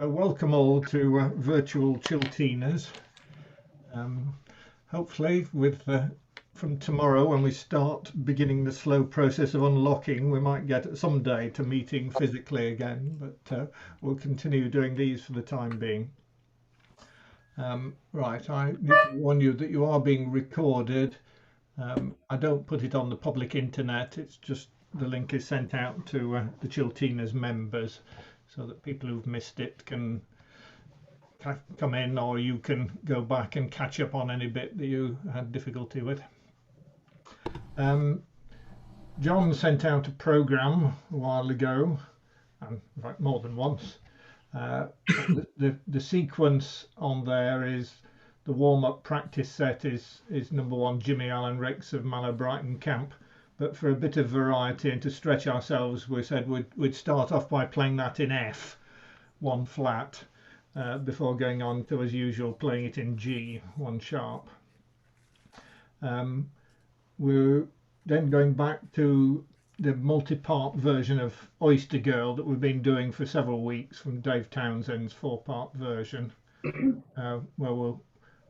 Welcome all to virtual Chiltinas. Hopefully, from tomorrow when we start beginning the slow process of unlocking, we might get someday to meeting physically again. But we'll continue doing these for the time being. Right, I need to warn you that you are being recorded. I don't put it on the public internet. It's just the link is sent out to the Chiltinas members, so that people who've missed it can come in, or you can go back and catch up on any bit that you had difficulty with. John sent out a program a while ago, and in fact more than once. The sequence on there is the warm-up practice set is number 1, Jimmy Allen Ricks of Mallow Brighton Camp. But for a bit of variety and to stretch ourselves, we said we'd start off by playing that in F, 1 flat, before going on to, as usual, playing it in G, 1 sharp. We're then going back to the multi-part version of Oyster Girl that we've been doing for several weeks from Dave Townsend's 4-part version, where we'll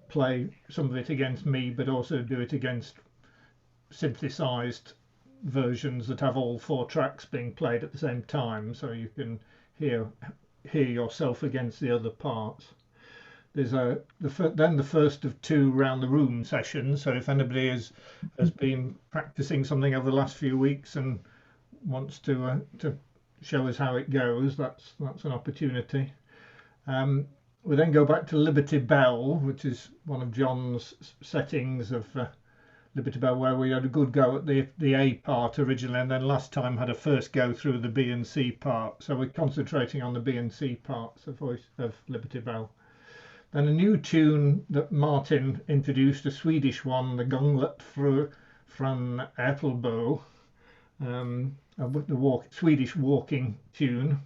play some of it against me, but also do it against synthesized versions that have all 4 tracks being played at the same time, so you can hear yourself against the other parts. There's then the first of 2 round the room sessions, so if anybody has been practicing something over the last few weeks and wants to show us how it goes, that's an opportunity. We then go back to Liberty Bell, which is one of John's settings of Liberty Bell, where we had a good go at the A part originally, and then last time had a first go through the B and C part. So we're concentrating on the B and C parts of Liberty Bell. Then a new tune that Martin introduced, a Swedish one, the Gånglet från Äppelbo, the Swedish walking tune,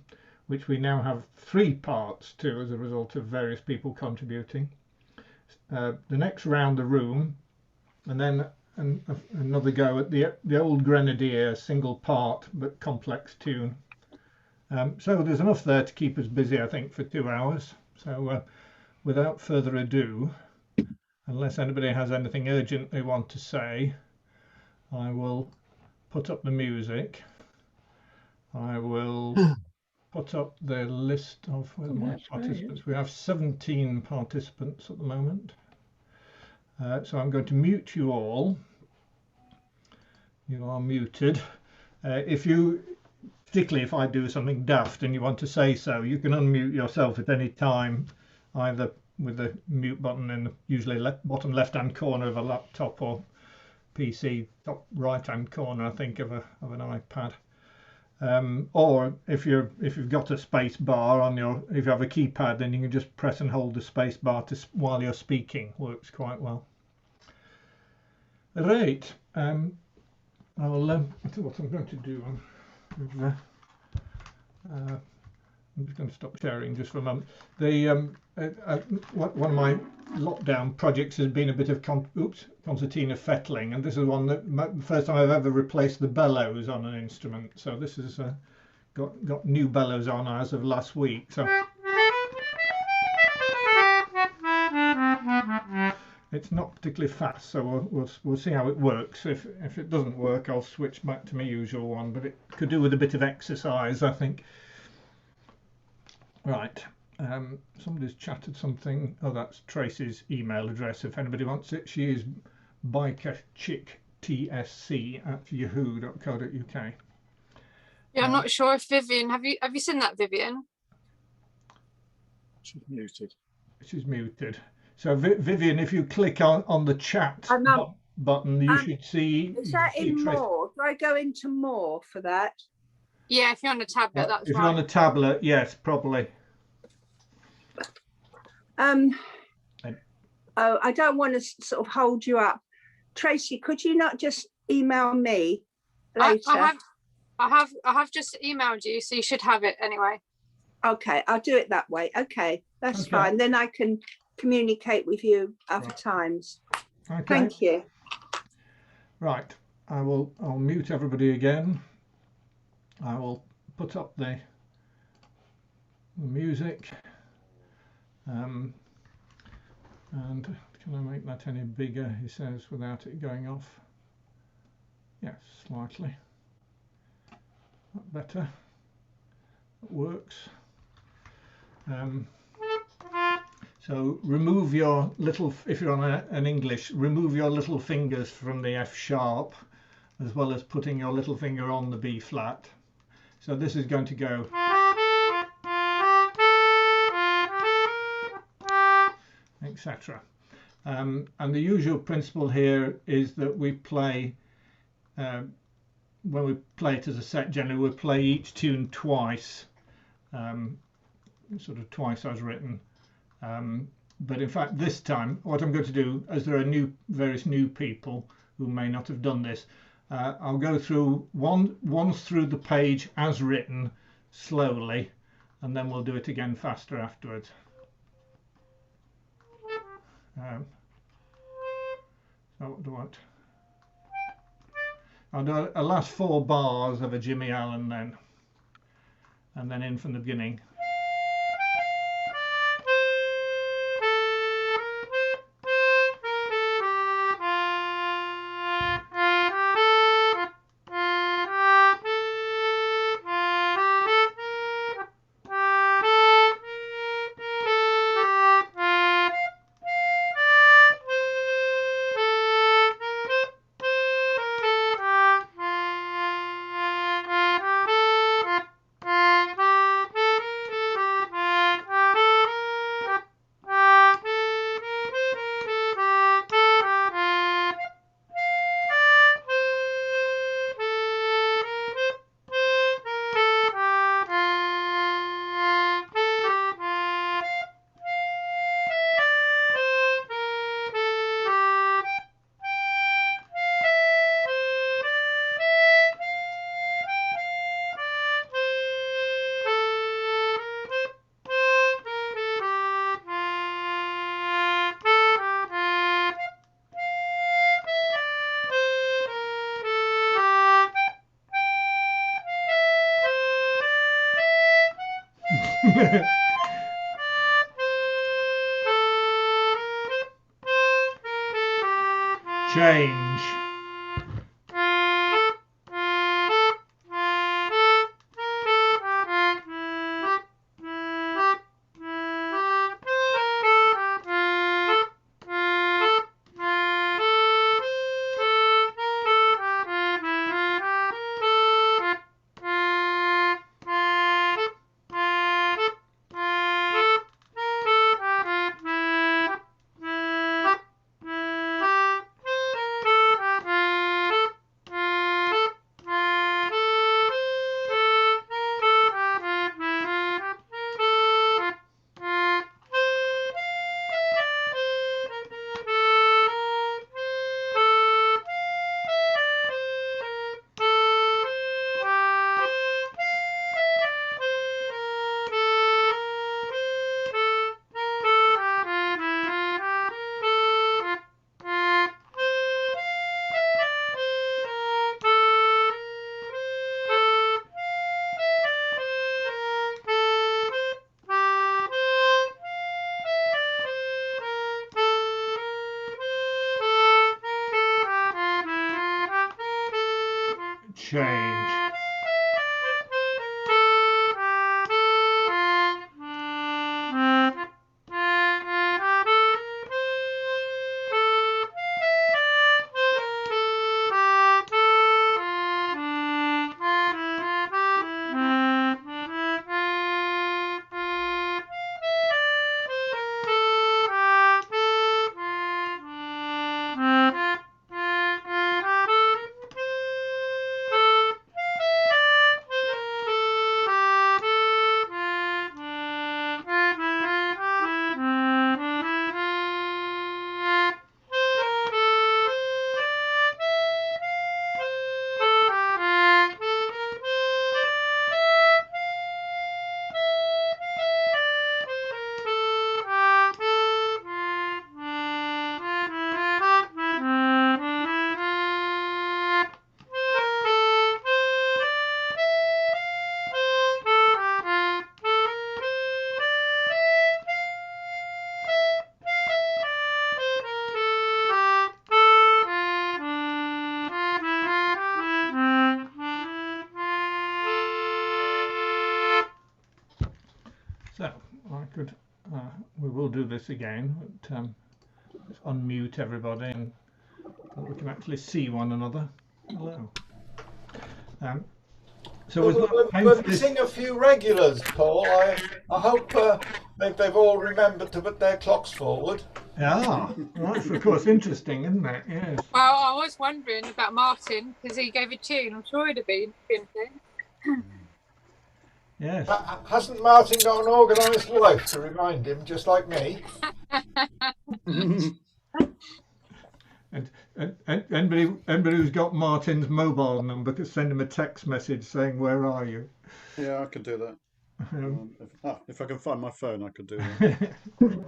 which we now have 3 parts to as a result of various people contributing. The next round the room, and then another go at the Old Grenadier, single part but complex tune. So there's enough there to keep us busy, I think, for 2 hours. So without further ado, unless anybody has anything urgent they want to say, I will put up the music. I will put up the list of my participants. We have 17 participants at the moment. So I'm going to mute you all. You are muted. Particularly if I do something daft and you want to say so, you can unmute yourself at any time, either with the mute button in the usually bottom left-hand corner of a laptop, or PC top right-hand corner, I think, of an iPad. Or if you've got a space bar if you have a keypad, then you can just press and hold the space bar while you're speaking. Works quite well. Right. I'll what I'm going to do. I'm just going to stop sharing just for a moment. One of my lockdown projects has been a bit of concertina fettling, and this is the first time I've ever replaced the bellows on an instrument. So this has got new bellows on as of last week. So it's not particularly fast, so we'll see how it works. If it doesn't work, I'll switch back to my usual one, but it could do with a bit of exercise, I think. Right, somebody's chatted something. Oh, that's Tracy's email address if anybody wants it. She is bikerchicktsc@yahoo.co.uk. Yeah, I'm not sure if Vivian, have you seen that, Vivian? She's muted. She's muted. So Vivian, if you click on the chat button, you should see. Is that in more? Do I go into more for that? Yeah, if you're on a tablet, that's if you're on a tablet, yes, probably. Oh, I don't want to sort of hold you up. Tracy, could you not just email me later? I have just emailed you, so you should have it anyway. Okay, I'll do it that way. Okay, that's fine. Then I can communicate with you other times. Okay. Thank you. Right, I'll mute everybody again. I will put up the music. And can I make that any bigger, he says, without it going off? Yes, slightly. That better. That works. So remove your little, if you're on an English, remove your little fingers from the F sharp, as well as putting your little finger on the B flat. So this is going to go etc. And the usual principle here is that we play, when we play it as a set, generally we play each tune twice, sort of twice as written. But in fact this time what I'm going to do, as there are various new people who may not have done this, I'll go through once through the page as written slowly, and then we'll do it again faster afterwards. So what do I want? I'll do a last 4 bars of a Jimmy Allen then, and then in from the beginning. Change. Change. I could, we will do this again, but let's unmute everybody and we can actually see one another. Hello. So we're missing a few regulars, Paul. I hope they've all remembered to put their clocks forward. Yeah, well, that's of course interesting, isn't it? Yes. Well, I was wondering about Martin because he gave a tune. I'm sure he'd have been there. Yes. Hasn't Martin got an organised wife to remind him, just like me? And anybody who's got Martin's mobile number could send him a text message saying, "Where are you?" Yeah, I could do that. If I can find my phone, I could do that.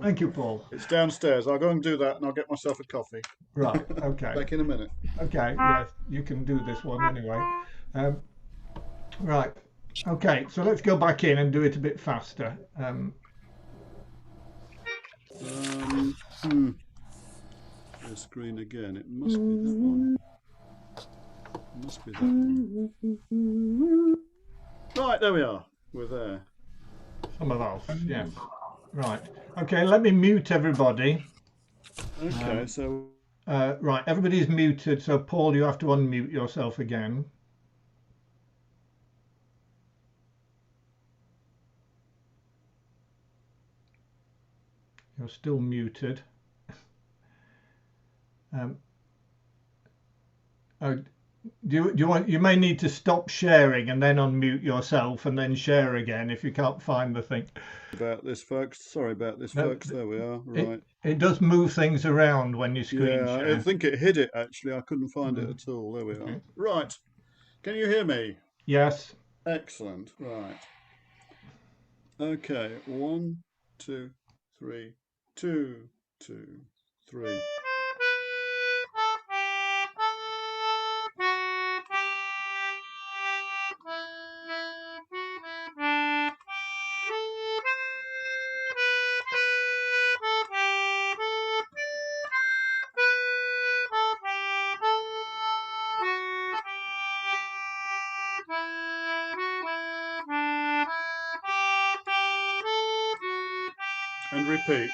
Thank you, Paul. It's downstairs. I'll go and do that, and I'll get myself a coffee. Right. Okay. Back in a minute. Okay. Yes, you can do this one anyway. Right. Okay. So let's go back in and do it a bit faster. The screen again. It must be that one. It must be that one. Right, there we are. We're there. Some of us, yes. Right. Okay, let me mute everybody. Okay, so... right, everybody's muted, so Paul, you have to unmute yourself again. You're still muted. Do you want? You may need to stop sharing and then unmute yourself and then share again if you can't find the thing. About this, folks. Sorry about this, folks. There we are. Right. It does move things around when you screen share. I think it hid it actually. I couldn't find it at all. There we are. Right. Can you hear me? Yes. Excellent. Right. Okay. 1, 2, 3. 2, 2, 3. And repeat.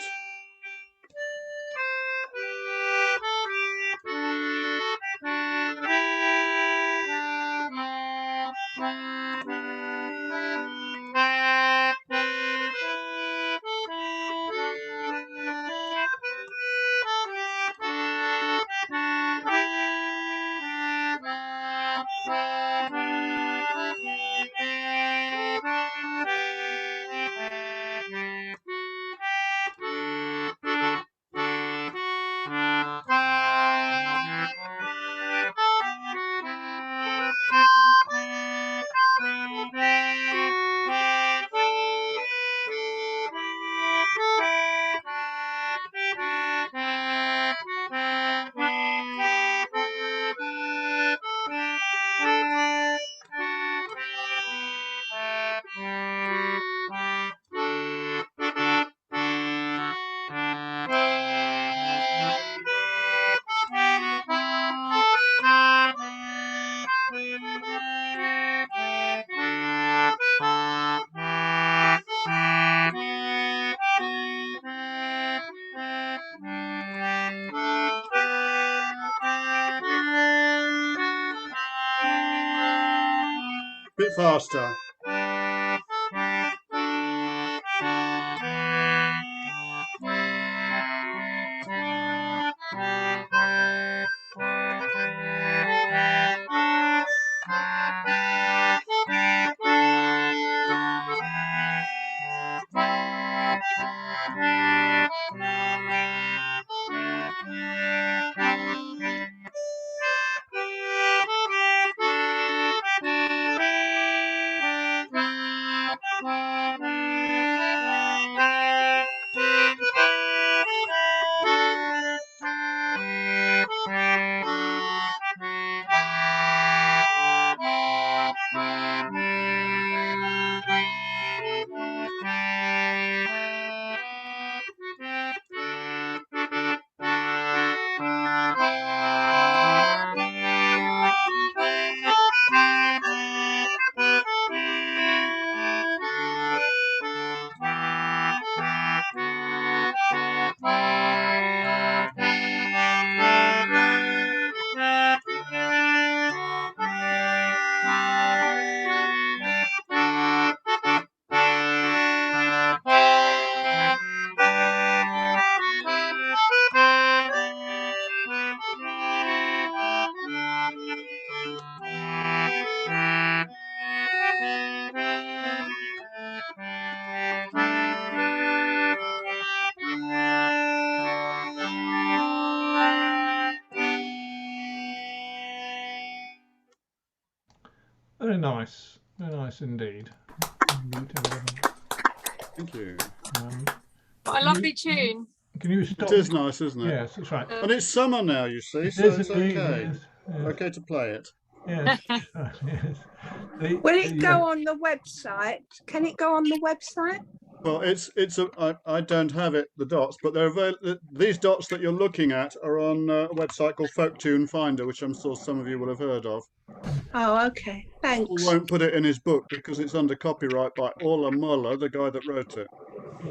Bit faster. nice indeed. Thank you. What a lovely tune. Can you stop? It is nice, isn't it? Yes, that's right. And it's summer now, you see, It so is it's indeed, okay. yes, yes. Okay to play it. Yes. Yes. Will it go on the website? Can it go on the website? Well, I don't have it, the dots, but these dots that you're looking at are on a website called Folk Tune Finder, which I'm sure some of you will have heard of. Oh, okay. Thanks. Paul won't put it in his book because it's under copyright by Ola Muller, the guy that wrote it.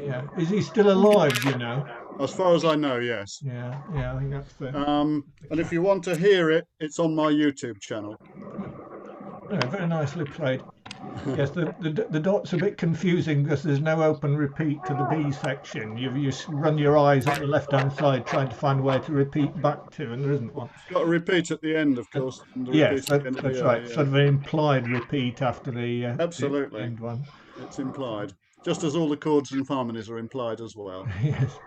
Yeah. Is he still alive, do you know? As far as I know, yes. Yeah, I think that's the... And if you want to hear it, it's on my YouTube channel. Yeah, very nicely played. Yes, the dot's a bit confusing because there's no open repeat to the B section. You run your eyes on the left-hand side trying to find where to repeat back to, and there isn't one. It's got a repeat at the end, of course. And Yes, that's right. Sort of an implied repeat after the absolutely end one. It's implied, just as all the chords and harmonies are implied as well. Yes,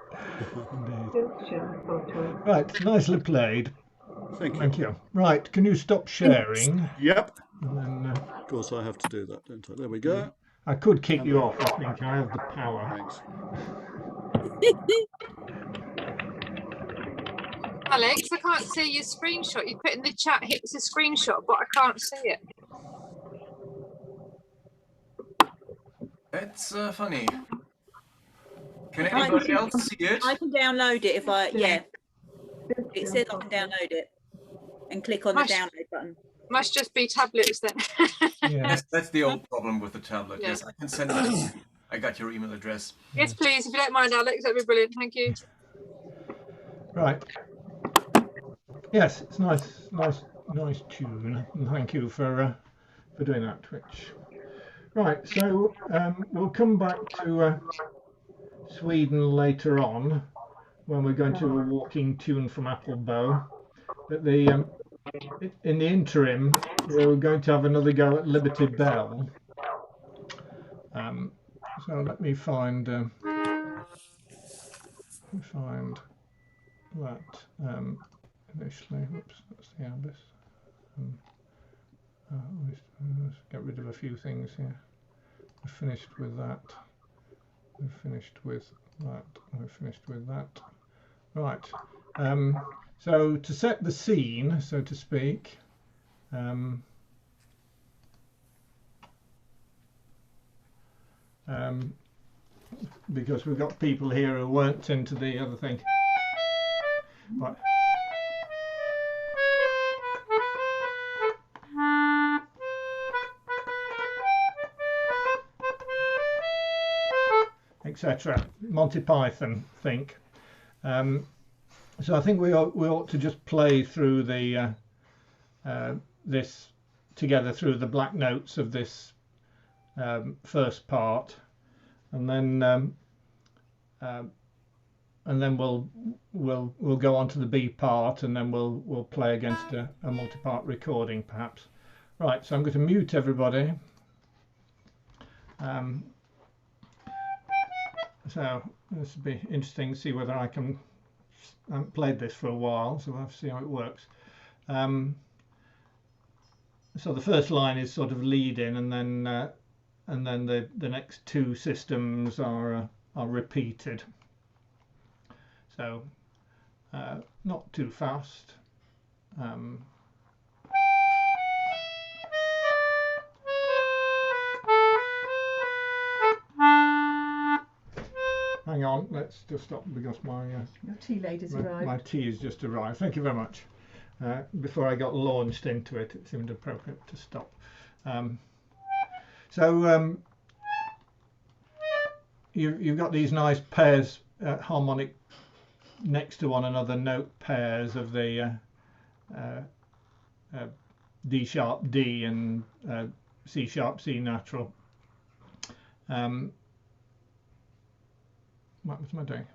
indeed. Right, nicely played. Thank you. Right, can you stop sharing? Yep. And then, of course, I have to do that, don't I? There we go. I could kick you off. I think I have the power. Thanks. Alex, I can't see your screenshot. You put in the chat, it's a screenshot, but I can't see it. That's funny. Can anybody else see it? I can download it if I, yeah. It says I can download it and click on the download button. Must just be tablets then. Yeah. That's the old problem with the tablet. Yeah. Yes, I can send it. I got your email address. Yes, please, if you don't mind, Alex, that'd be brilliant. Thank you. Right. Yes, it's nice tune. And thank you for doing that, Twitch. Right, so we'll come back to Sweden later on when we're going to a walking tune from Applebow. But in the interim, we're going to have another go at Liberty Bell. So let me find that initially. Whoops, that's the abyss. Let's get rid of a few things here. We're finished with that. We're finished with that. We're finished with that. Right. So to set the scene, so to speak, because we've got people here who weren't into the other thing. Right. Etc. Monty Python, think. So I think we ought to just play through the this together through the black notes of this first part, and then we'll go on to the B part, and then we'll play against a multi-part recording perhaps. Right. So I'm going to mute everybody. So this will be interesting to see whether I can. I haven't played this for a while, so we'll have to see how it works. So the first line is sort of lead in, and then the next two systems are repeated. So not too fast. Hang on, let's just stop because my your tea lady's arrived. My tea has just arrived. Thank you very much. Before I got launched into it, it seemed appropriate to stop. You've got these nice pairs, harmonic next to one another note pairs of the D sharp D and C sharp C natural. What am I doing?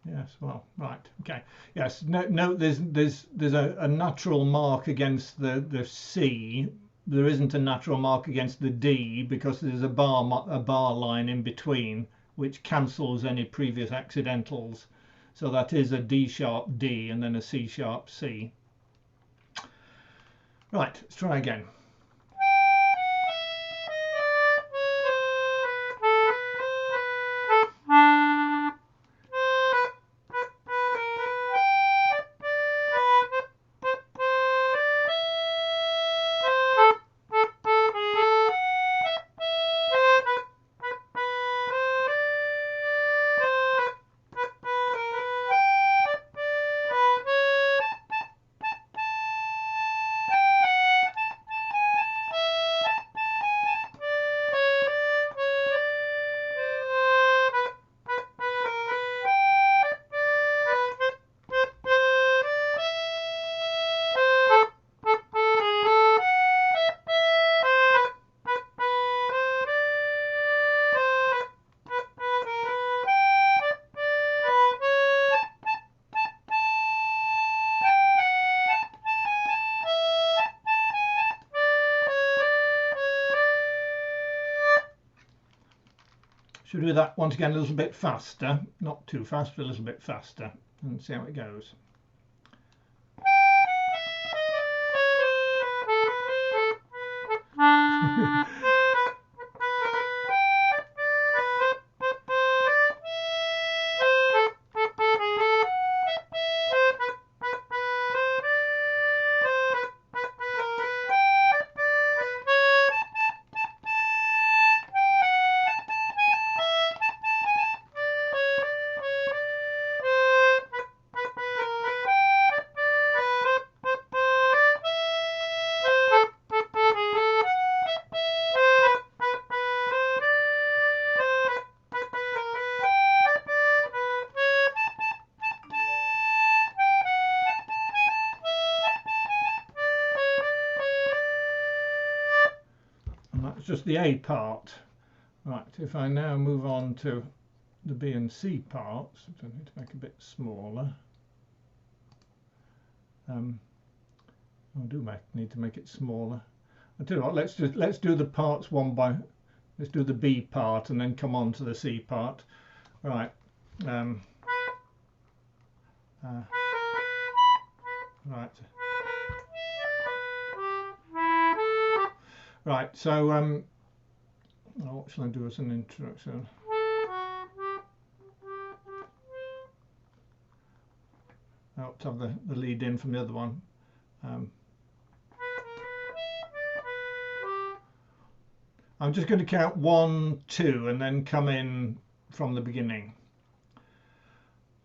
Yes, well, right, okay. Yes, no, there's a natural mark against the C. There isn't a natural mark against the D because there's a bar line in between which cancels any previous accidentals. So that is a D sharp D and then a C sharp C. Right, let's try again. Should we do that once again a little bit faster, not too fast, but a little bit faster, and see how it goes. Just the A part. Right, if I now move on to the B and C parts, which I need to make a bit smaller. I need to make it smaller. I tell you what, let's do the parts one by. Let's do the B part and then come on to the C part. Right. Right. Right, so what shall I do as an introduction? I ought to have the lead in from the other one. I'm just going to count 1, 2 and then come in from the beginning.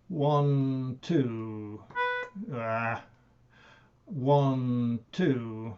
1, 2. 1, 2.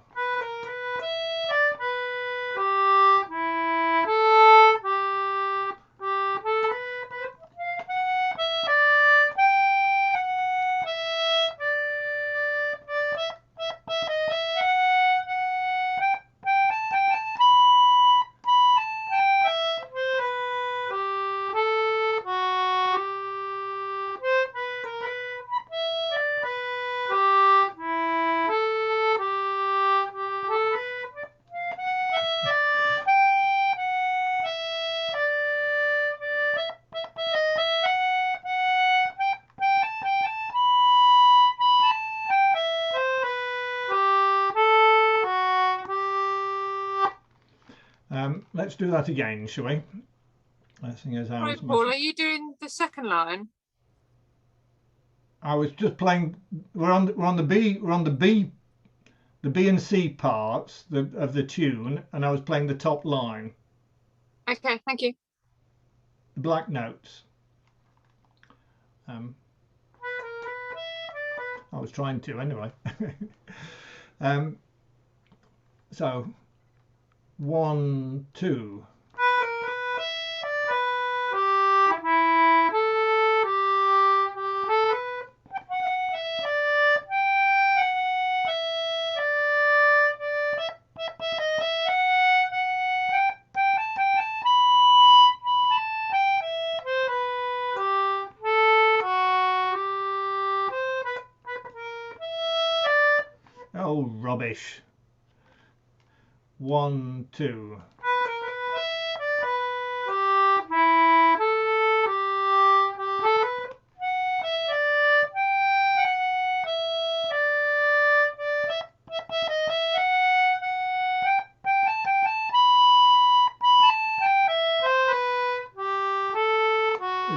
Let's do that again, shall we? Right, Paul, are you doing the second line? I was just playing. We're on the B. We're on the B and C parts of the tune, and I was playing the top line. Okay, thank you. The black notes. I was trying to anyway. So 1, 2. Oh, rubbish. 1, 2.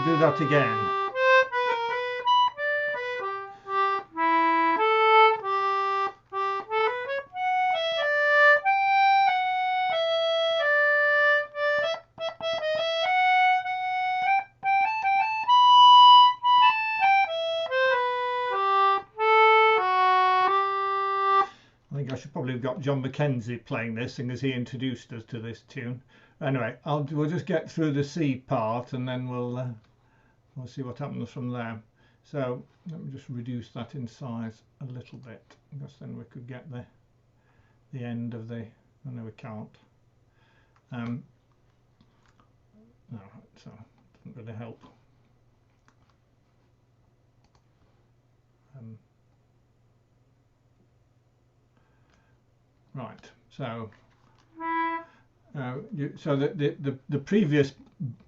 do that again. I should probably have got John Mackenzie playing this, seeing as he introduced us to this tune. Anyway, we'll just get through the C part and then we'll see what happens from there. So let me just reduce that in size a little bit, because then we could get the end of the. Oh, no, we can't. No, so it doesn't really help. Right, so so the previous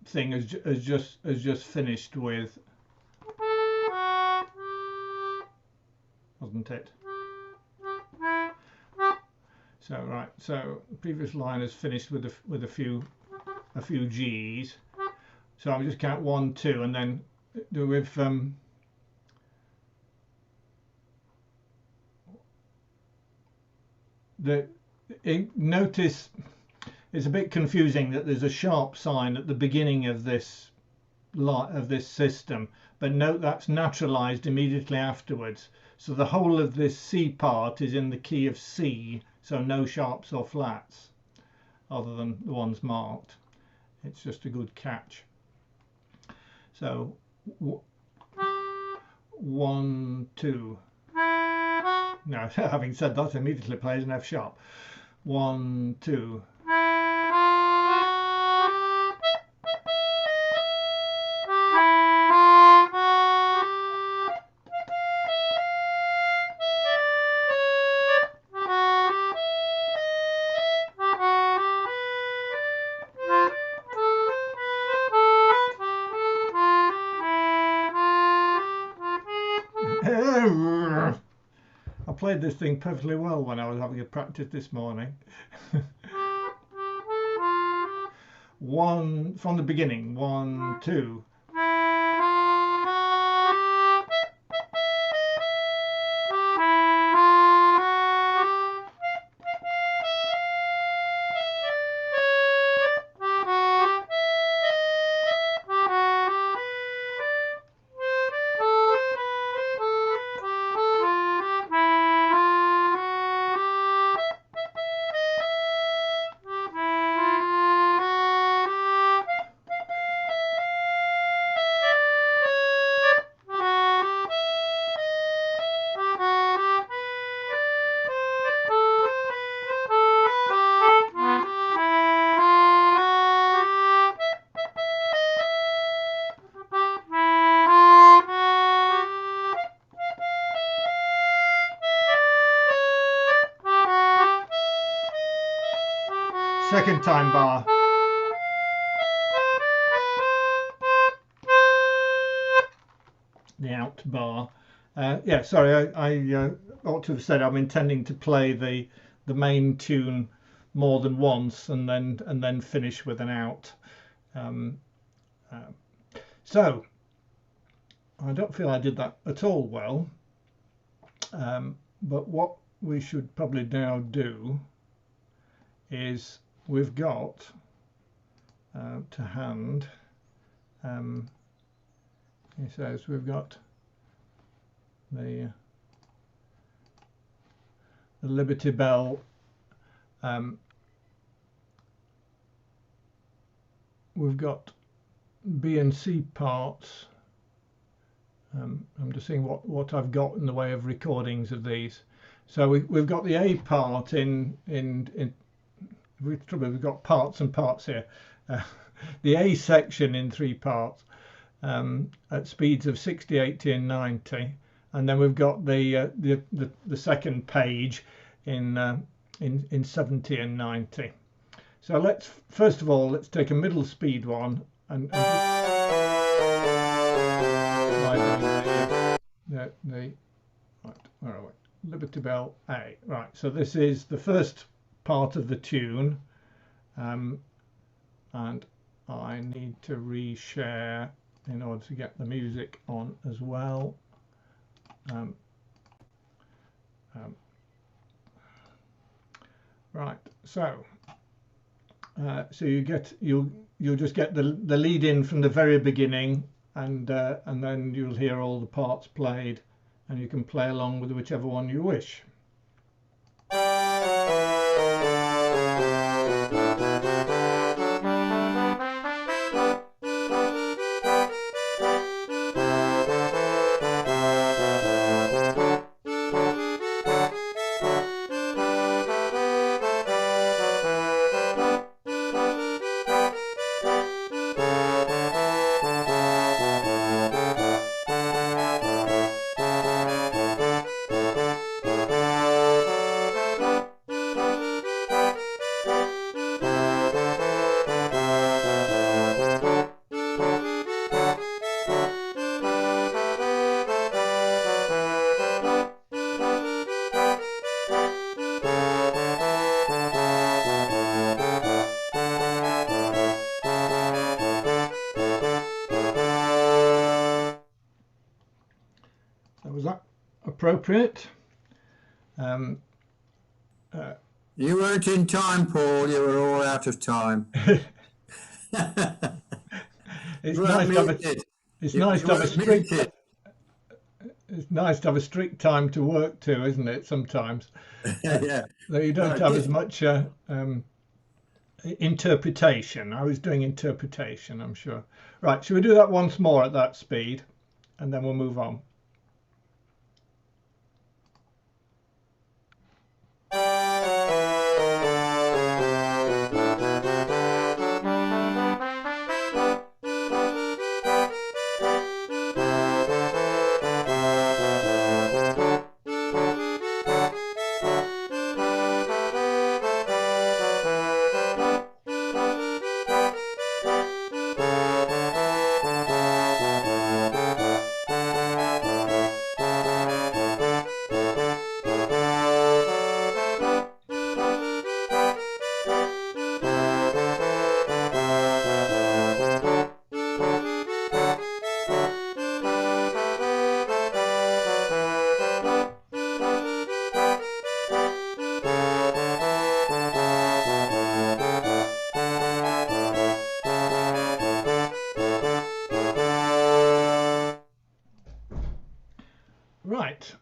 thing has just finished with, wasn't it? So right, so the previous line is finished with a few G's. So I'll just count 1, 2, and then with notice it's a bit confusing that there's a sharp sign at the beginning of this system, but note that's naturalized immediately afterwards. So the whole of this C part is in the key of C, so no sharps or flats other than the ones marked. It's just a good catch. So 1, 2. Now, having said that, immediately plays an F sharp. 1, 2. I played this thing perfectly well when I was having a practice this morning. One from the beginning. 1, 2. Second time bar. The out bar. Yeah, sorry, I ought to have said I'm intending to play the main tune more than once and then finish with an out. So I don't feel I did that at all well. But what we should probably now do is we've got to hand, he says we've got the Liberty Bell, we've got B and C parts. I'm just seeing what I've got in the way of recordings of these. So we've got the A part we've got parts and parts here. The A section in 3 parts at speeds of 60, 80 and 90, and then we've got the second page in 70 and 90. So let's first of all let's take a middle speed one and right, where are we? Liberty Bell A. Right, so this is the first part of the tune, and I need to reshare in order to get the music on as well. Right, so you'll just get the lead in from the very beginning, and then you'll hear all the parts played, and you can play along with whichever one you wish. Was that appropriate? You weren't in time, Paul. You were all out of time. It's nice to have a, it's nice to have a strict. It's nice to have a strict time to work to, isn't it? Sometimes, Yeah. though you don't have as much interpretation. I was doing interpretation, I'm sure. Right, shall we do that once more at that speed, and then we'll move on. Right,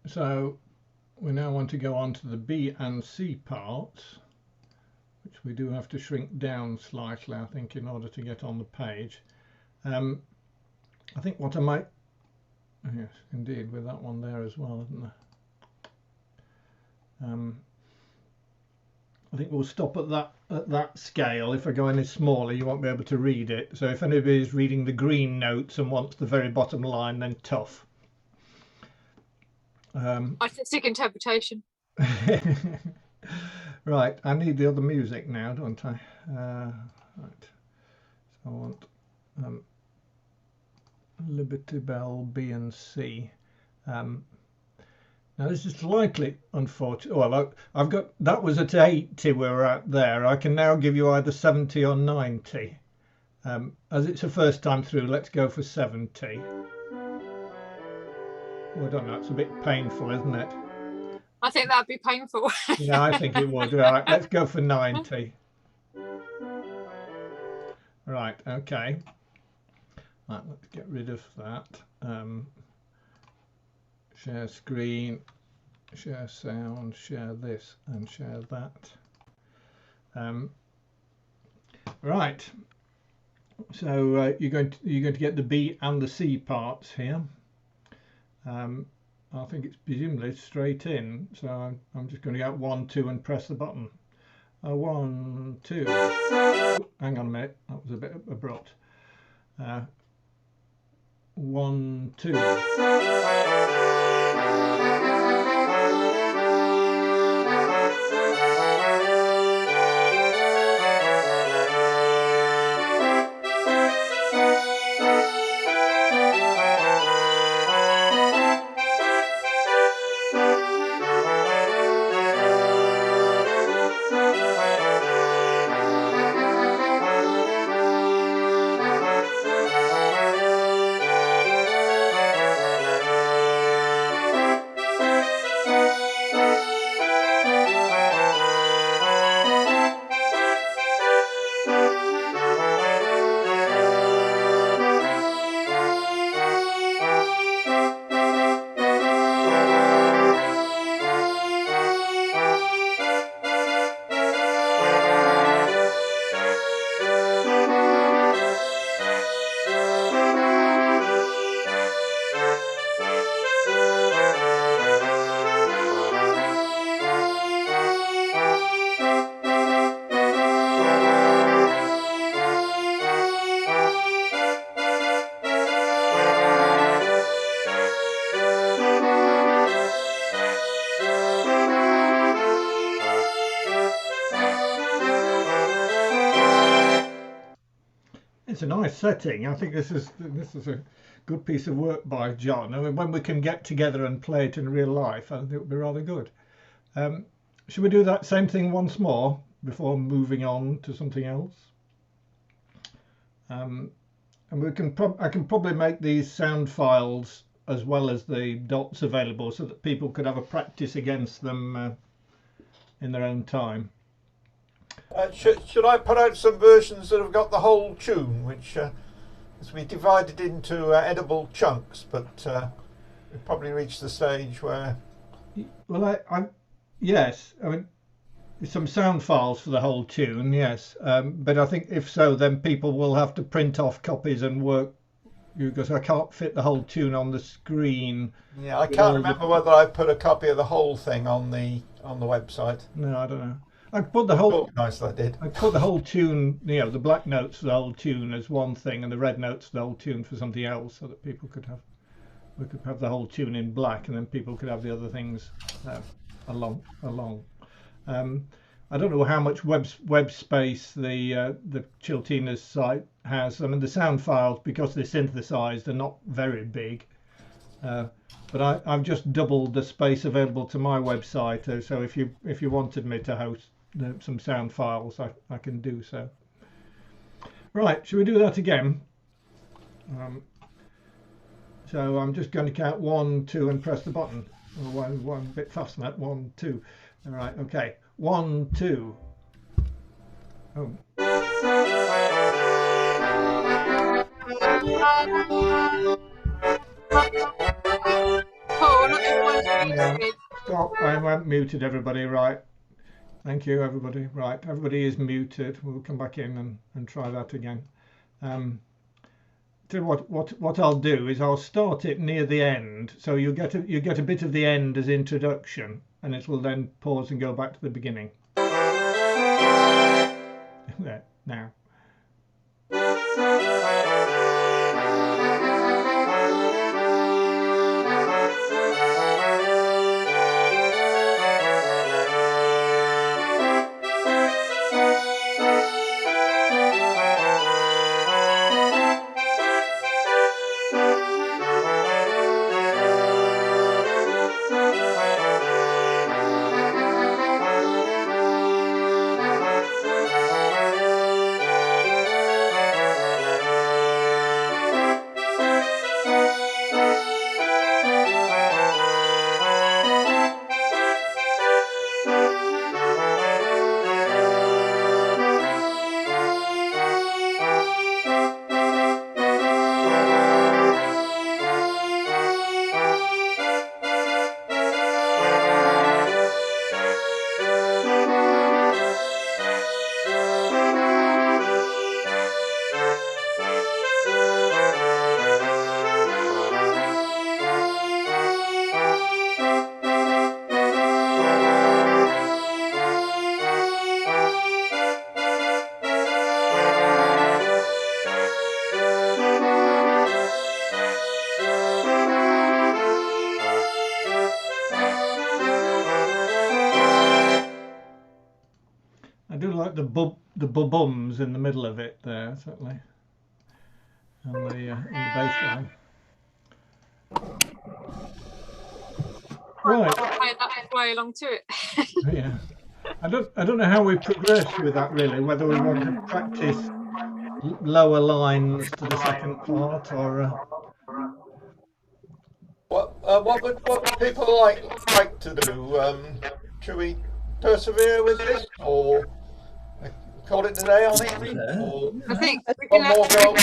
so we now want to go on to the B and C parts, which we do have to shrink down slightly, I think, in order to get on the page. I think what I might, yes, indeed, with that one there as well, isn't there? I think we'll stop at that scale. If I go any smaller, you won't be able to read it. So if anybody's reading the green notes and wants the very bottom line, then tough. Artistic interpretation. Right, I need the other music now, don't I? Right, so I want Liberty Bell B and C. Now this is slightly unfortunate. Well, I've got, that was at 80 we were at there. I can now give you either 70 or 90. As it's a first time through, let's go for 70. Well, I don't know, it's a bit painful, isn't it? I think that'd be painful. Yeah, I think it would. Right, let's go for 90. Right, okay. Right, let's get rid of that. Share screen, share sound, share this, and share that. Right. So you're going to get the B and the C parts here. I think it's presumably straight in, so I'm just going to get 1, 2 and press the button. 1, 2. Hang on a minute, that was a bit abrupt. 1, 2. it's a nice setting. I think this is a good piece of work by John. I mean, when we can get together and play it in real life, I think it would be rather good. Should we do that same thing once more before moving on to something else? And we can I can probably make these sound files as well as the dots available so that people could have a practice against them in their own time. Should I put out some versions that have got the whole tune, which as we divided into edible chunks, but we've probably reached the stage where... Well, yes, I mean, some sound files for the whole tune, yes, but I think if so, then people will have to print off copies and work, because I can't fit the whole tune on the screen. Yeah, I can't remember whether I put a copy of the whole thing on the website. No, I don't know. I put the whole. Nice, I did. I put the whole tune, you know, the black notes for the whole tune as one thing, and the red notes for the whole tune for something else, so that people could have. We could have the whole tune in black, and then people could have the other things along. I don't know how much web space the Chiltinas site has. I mean, the sound files, because they're synthesized, are not very big. But I've just doubled the space available to my website. So if you wanted me to host some sound files, I can do so. Right, should we do that again? So I'm just going to count 1, 2, and press the button. One bit faster than that. 1, 2. All right. Okay. 1, 2. Oh. Oh, not everyone's muted. Stop. I went muted everybody. Right. Thank you, everybody. Right. Everybody is muted. We'll come back in and try that again. So what I'll do is I'll start it near the end, so you get a bit of the end as introduction, and it will then pause and go back to the beginning. There, now. I do like the bums in the middle of it there, certainly, and the bass line. Right. I'll play along to it. Yeah. I don't know how we progress with that really. Whether we want to practice lower lines to the second part, or what would people like to do? Should we persevere with this, or call it a day on it? Or I think we one can more go?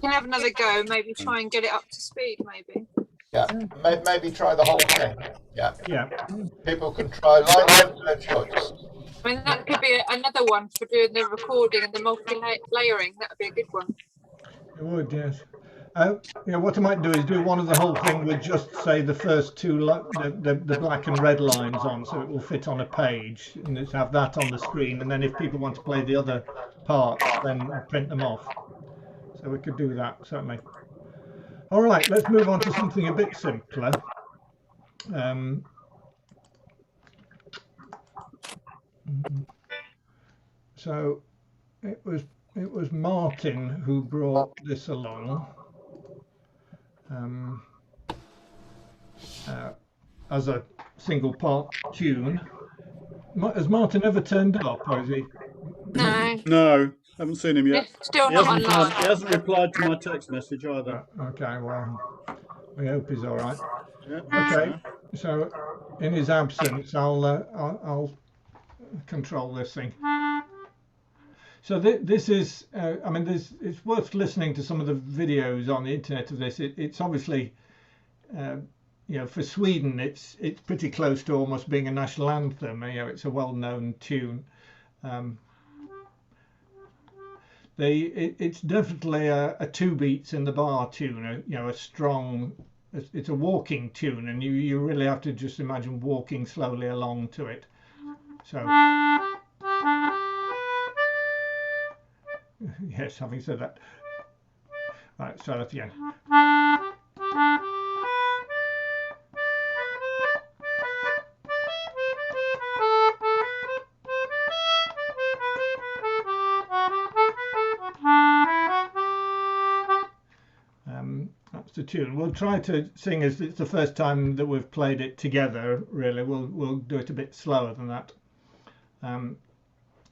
have another go. Maybe try and get it up to speed. Maybe. Yeah, maybe try the whole thing. Yeah. yeah. People can try line of their choice. I mean, that could be another one for doing the recording and the multi-layering. That would be a good one. It would, yes. Yeah, what I might do is do one of the whole thing with just say the first two, the black and red lines on, so it will fit on a page, and just have that on the screen. And then if people want to play the other parts, then print them off. So we could do that certainly. All right, let's move on to something a bit simpler. So it it was Martin who brought this along as a single part tune. Has Martin ever turned up, or is he? No. No, haven't seen him yet. Still He not hasn't, online. he hasn't replied to my text message either. Okay, well, we hope he's all right. Yeah, Okay, so in his absence, I'll control this thing. So this is, I mean, it's worth listening to some of the videos on the internet of this. It's obviously, you know, for Sweden, it's pretty close to almost being a national anthem. You know, it's a well-known tune. It's definitely a two beats in the bar tune. You know, a strong. It's a walking tune, and you really have to just imagine walking slowly along to it. So. Yes, having said that. Right, start at the end. That's the tune. We'll try to sing as it's the first time that we've played it together. Really, we'll do it a bit slower than that.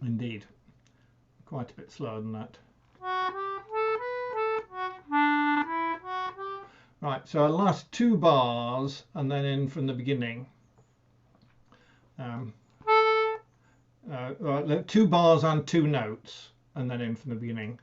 Indeed, quite a bit slower than that. Right, so our last two bars and then in from the beginning. Right, 2 bars and 2 notes and then in from the beginning.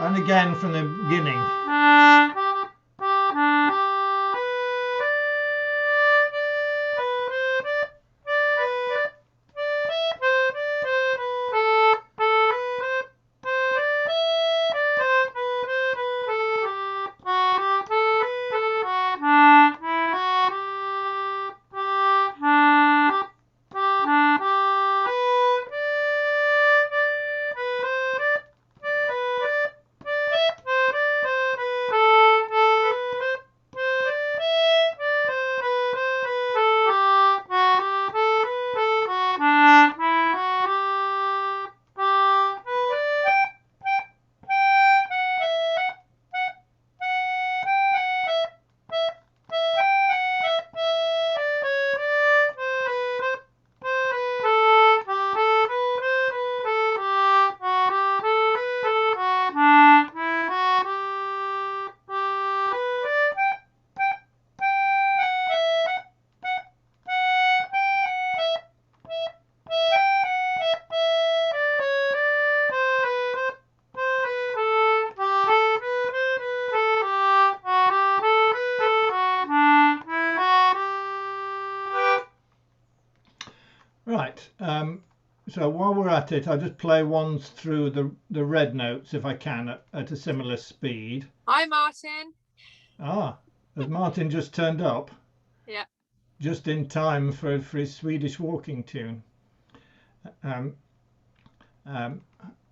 And again from the beginning. Right, so while we're at it, I'll just play ones through the red notes if I can at a similar speed. Hi, Martin. Ah, has Martin just turned up? Yeah. Just in time for his Swedish walking tune.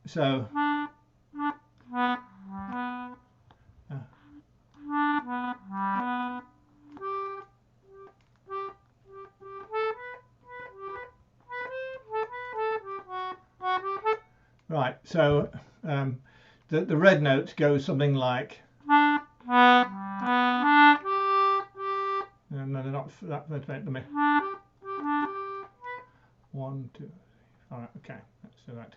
So right, so the red notes go something like, no, they're not that. Let me 1, 2, 3. All right, okay, let's do that.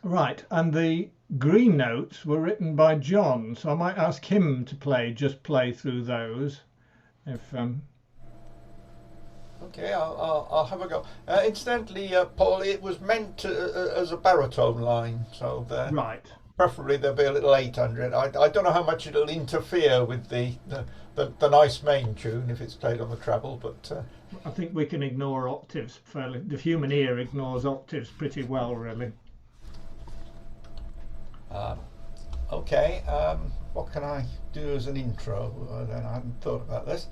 Right, and the green notes were written by John, so I might ask him to just play through those. If Okay, I'll have a go. Incidentally, Paul, it was meant as a baritone line, so right. Preferably there'll be a little 800. I don't know how much it'll interfere with the nice main tune if it's played on the treble, but I think we can ignore octaves fairly. The human ear ignores octaves pretty well, really. Okay, what can I do as an intro? I hadn't thought about this.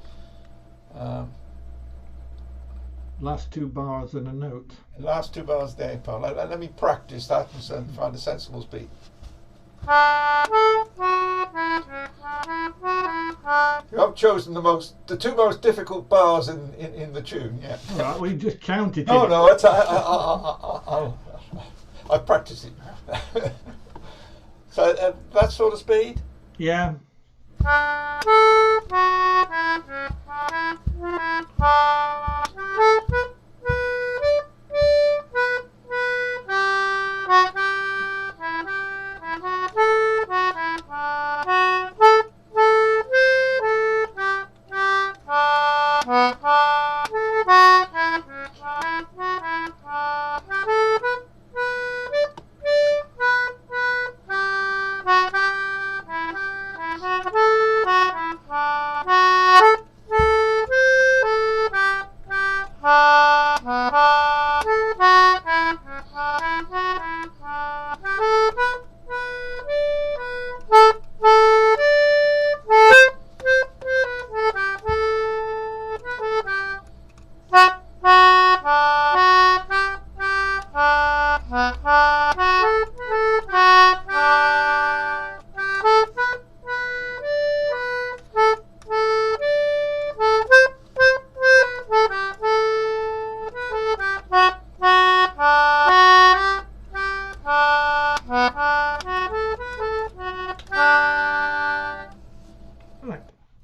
Last 2 bars and a note. Last 2 bars there, Paul. Let me practice that and find a sensible speed. You have chosen the 2 most difficult bars in the tune, yeah. Right, we just counted. Oh no, it's I practice it. So that sort of speed? Yeah.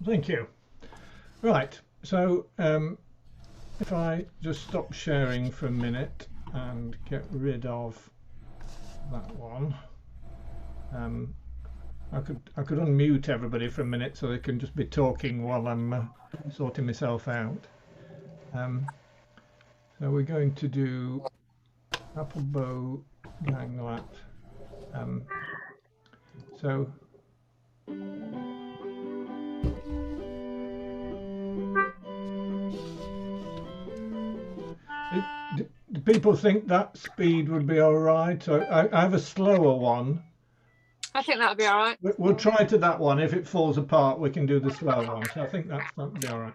Thank you. Right, so if I just stop sharing for a minute and get rid of that one, I could unmute everybody for a minute so they can just be talking while I'm sorting myself out. So we're going to do Apple Bow Ganglet. So do people think that speed would be all right? So I have a slower one. I think that would be all right. We'll try to that one. If it falls apart, we can do the slow one. So I think that'll be all right.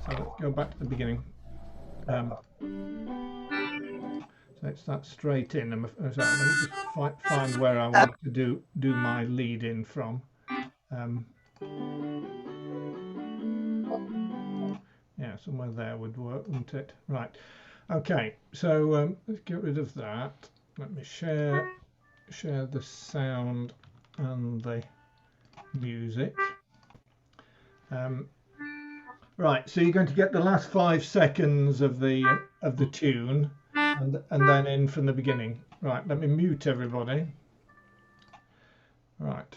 So let's go back to the beginning. it's that straight in. So let me just find where I want to do my lead in from. Yeah, somewhere there would work, wouldn't it? Right. Okay. So let's get rid of that. Let me share the sound and the music. Right. So you're going to get the last 5 seconds of the tune, and then in from the beginning. Right. Let me mute everybody. Right.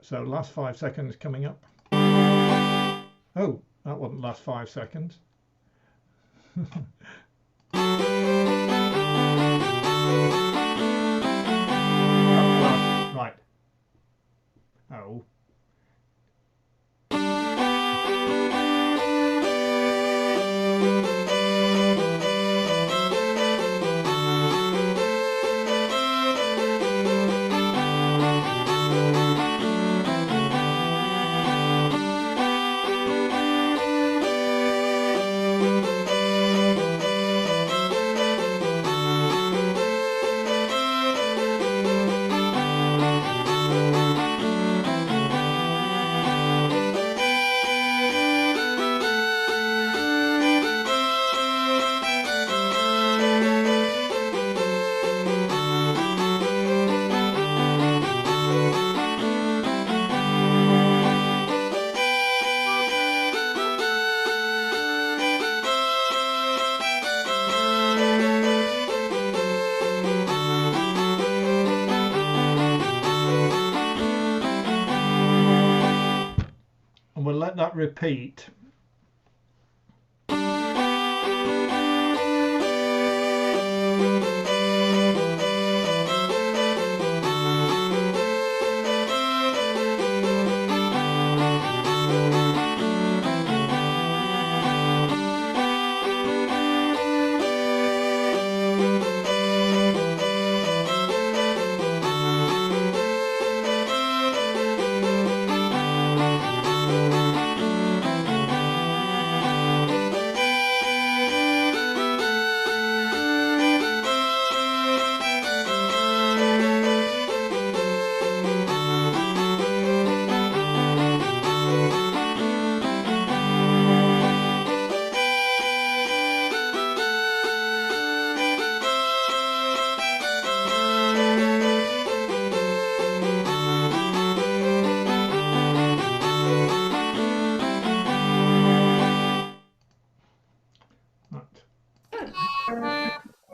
So last 5 seconds coming up. Oh, that wasn't last 5 seconds. Right. Oh. And we'll let that repeat.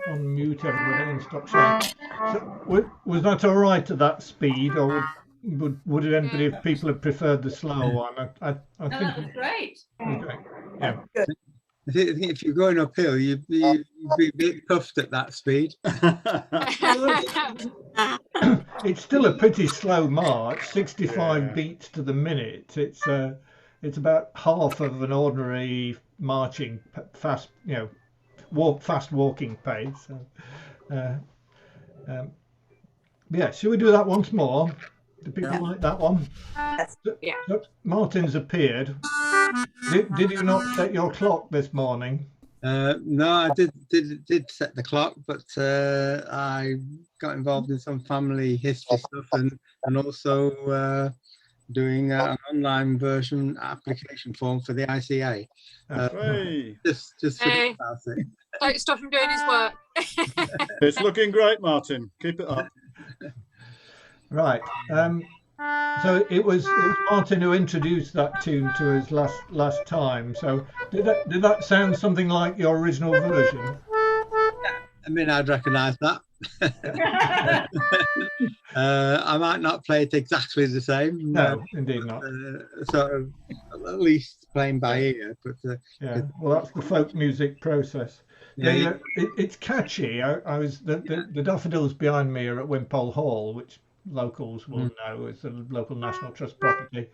Unmute everybody and stop sharing. So, was that all right at that speed, or would anybody, if people had preferred the slow one? I think that was great. Okay. Yeah. I think if you're going uphill, you'd be a bit puffed at that speed. It's still a pretty slow march, 65 beats to the minute. It's about half of an ordinary marching fast, fast walking pace. So, yeah, should we do that once more? Do people like that one? Yeah. So Martin's appeared. Did you not set your clock this morning? No, I did set the clock, but I got involved in some family history stuff and also doing an online version application form for the ICA. Just Hey, about it. don't stop him doing his work. It's looking great, Martin. Keep it up. Right. So it was Martin who introduced that tune to us last time. So did that sound something like your original version? I mean, I'd recognise that. I might not play it exactly the same. No, indeed not. Sort of, at least playing by ear. But yeah, well, that's the folk music process. Yeah, it's catchy. I was the daffodils behind me are at Wimpole Hall, which locals will know is the local National Trust property,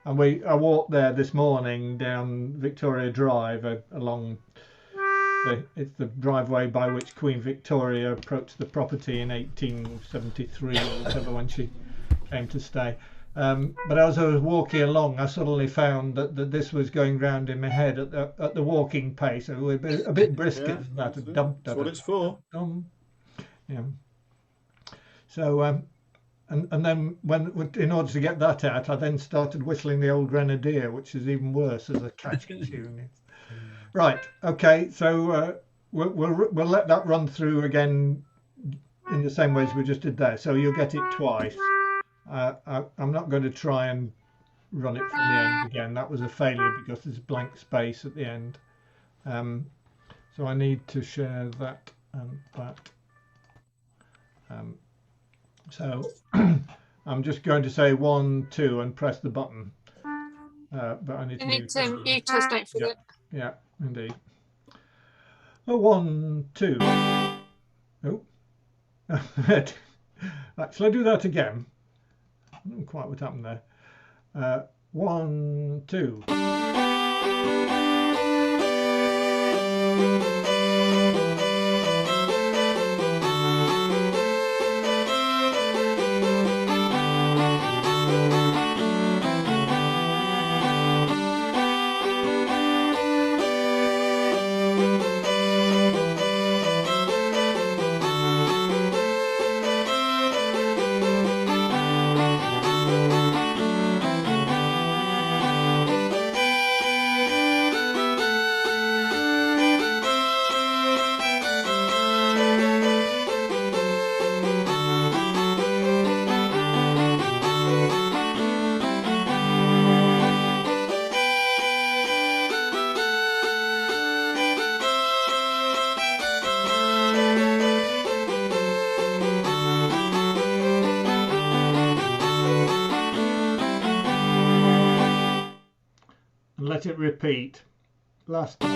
and I walked there this morning down Victoria Drive along it's the driveway by which Queen Victoria approached the property in 1873 or whatever when she came to stay. But as I was walking along, I suddenly found that this was going round in my head at the walking pace, a bit brisker than that. That's what it's for. Yeah. So and then when in order to get that out, I then started whistling the Old Grenadier, which is even worse as a catchy tune. Right. Okay. So we'll let that run through again in the same way as we just did there. So you'll get it twice. I'm not going to try and run it from the end again. That was a failure because there's a blank space at the end. So I need to share that and that. So I'm just going to say 1, 2 and press the button. But I need to mute us, don't forget. Yeah, indeed. 1, 2. Oh. Shall I do that again? I don't know quite what happened there. 1, 2. Let it repeat. Last time.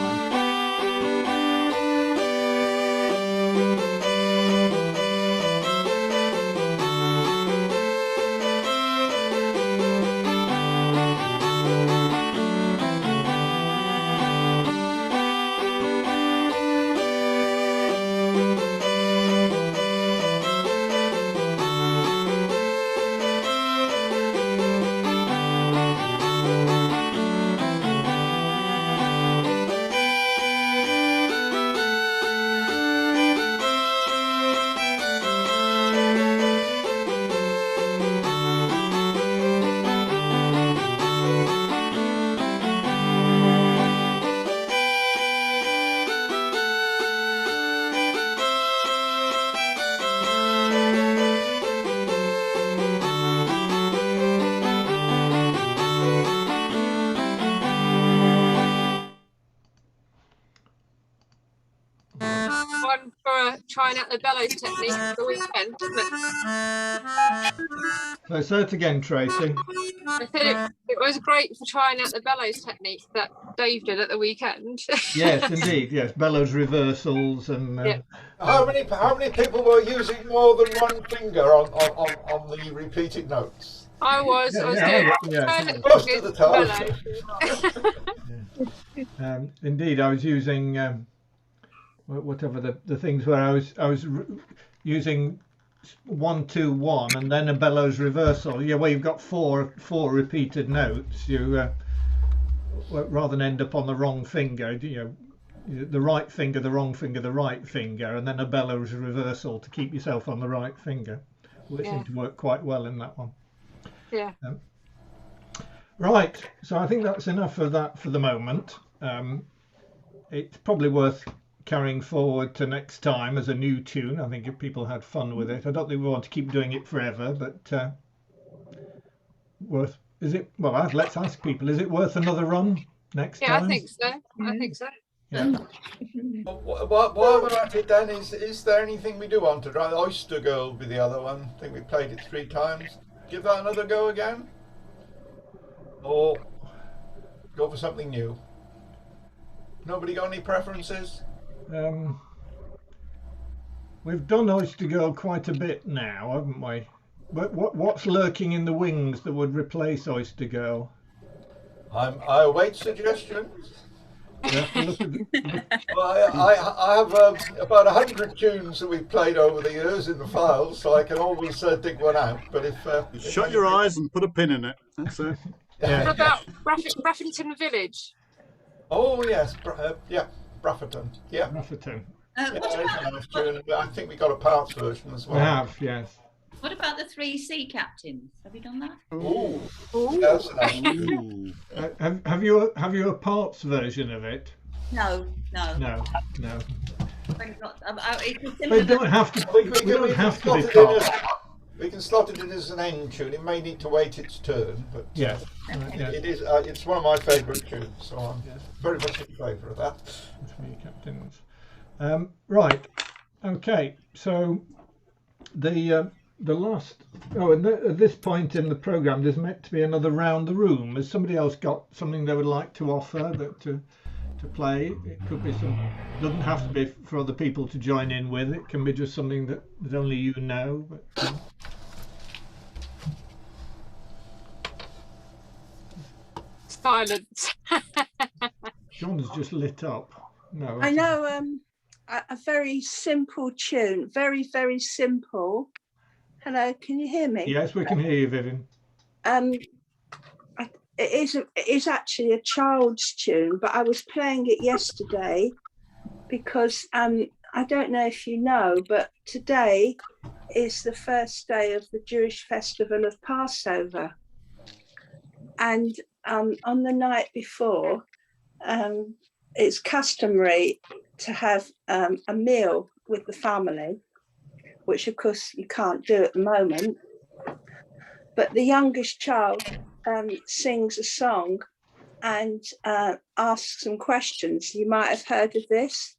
One for trying out the bellows technique for the weekend, isn't it? So say it again, Tracy. I said it was great for trying out the bellows technique that Dave did at the weekend. Yes, indeed. Yes, bellows reversals and. Yeah. How many people were using more than one finger on the repeated notes? I was doing Most of the time. Indeed, I was using whatever the things where I was using 1, 2, 1 and then a bellows reversal. Yeah, where you've got four repeated notes. You rather than end up on the wrong finger, the right finger, the wrong finger, the right finger, and then a bellows reversal to keep yourself on the right finger. Well, it seemed to work quite well in that one. Yeah. Right, so I think that's enough of that for the moment. It's probably worth carrying forward to next time as a new tune. I think if people had fun with it. I don't think we want to keep doing it forever, but let's ask people, is it worth another run next time? I think so. I think so. Yeah. While we're at it then, is there anything we do want to try? Oyster Girl would be the other one. I think we played it 3 times. Give that another go again? Or go for something new? Nobody got any preferences? We've done Oyster Girl quite a bit now, haven't we? What's lurking in the wings that would replace Oyster Girl? I await suggestions. Well, I have about 100 tunes that we've played over the years in the files, so I can always dig one out. But if shut your eyes and put a pin in it. That's it. What about Braffington Village? Oh yes, yeah, Brafferton. Yeah. Brafferton. Yeah, What that is about a nice tune. I think we got a parts version as well. We have, yes. what about the 3 sea captains? Have you done that? Ooh, Ooh. that's a nice tune. Ooh. Have you a parts version of it? No, no. No, no. I've got- it's a They similar don't have to. We We don't have to be slot it in parts. we can slot it in as an end tune. It may need to wait its turn, but Yes. Yes. it is. It's one of my favourite tunes, so I'm Yes. very much in favour of that. Three captains. Right. Okay. So the last. Oh, and at this point in the program, there's meant to be another round the room. Has somebody else got something they would like to offer that to play? It could be some. Doesn't have to be for other people to join in with. It can be just something that only you know. But, Silence. John's just lit up. No. I know a very simple tune, very, very simple. Hello, can you hear me? Yes, we can hear you, Vivian. It is actually a child's tune, but I was playing it yesterday because I don't know if you know, but today is the first day of the Jewish festival of Passover. And on the night before, it's customary to have a meal with the family, which of course you can't do at the moment. But the youngest child sings a song and asks some questions. You might have heard of this.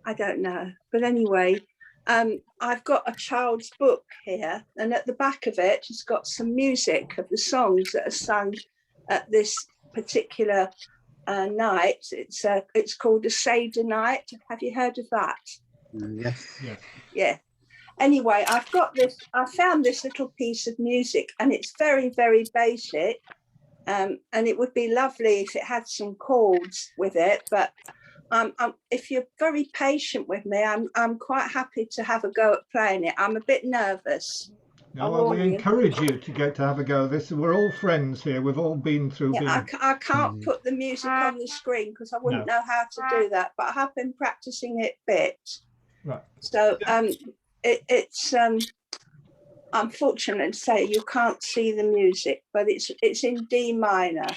I don't know. But anyway, I've got a child's book here, and at the back of it, it's got some music of the songs that are sung at this particular night. It's called a Seder night. Have you heard of that? Yes. Yes. Yeah. Anyway, I've got this. I found this little piece of music, and it's very, very basic. And it would be lovely if it had some chords with it. But if you're very patient with me, I'm quite happy to have a go at playing it. I'm a bit nervous. No, well, we encourage you to have a go at this. We're all friends here. We've all been through. Yeah, I can't put the music on the screen because I wouldn't know how to do that. But I have been practicing it a bit. Right. So it's unfortunate to say you can't see the music, but it's in D minor.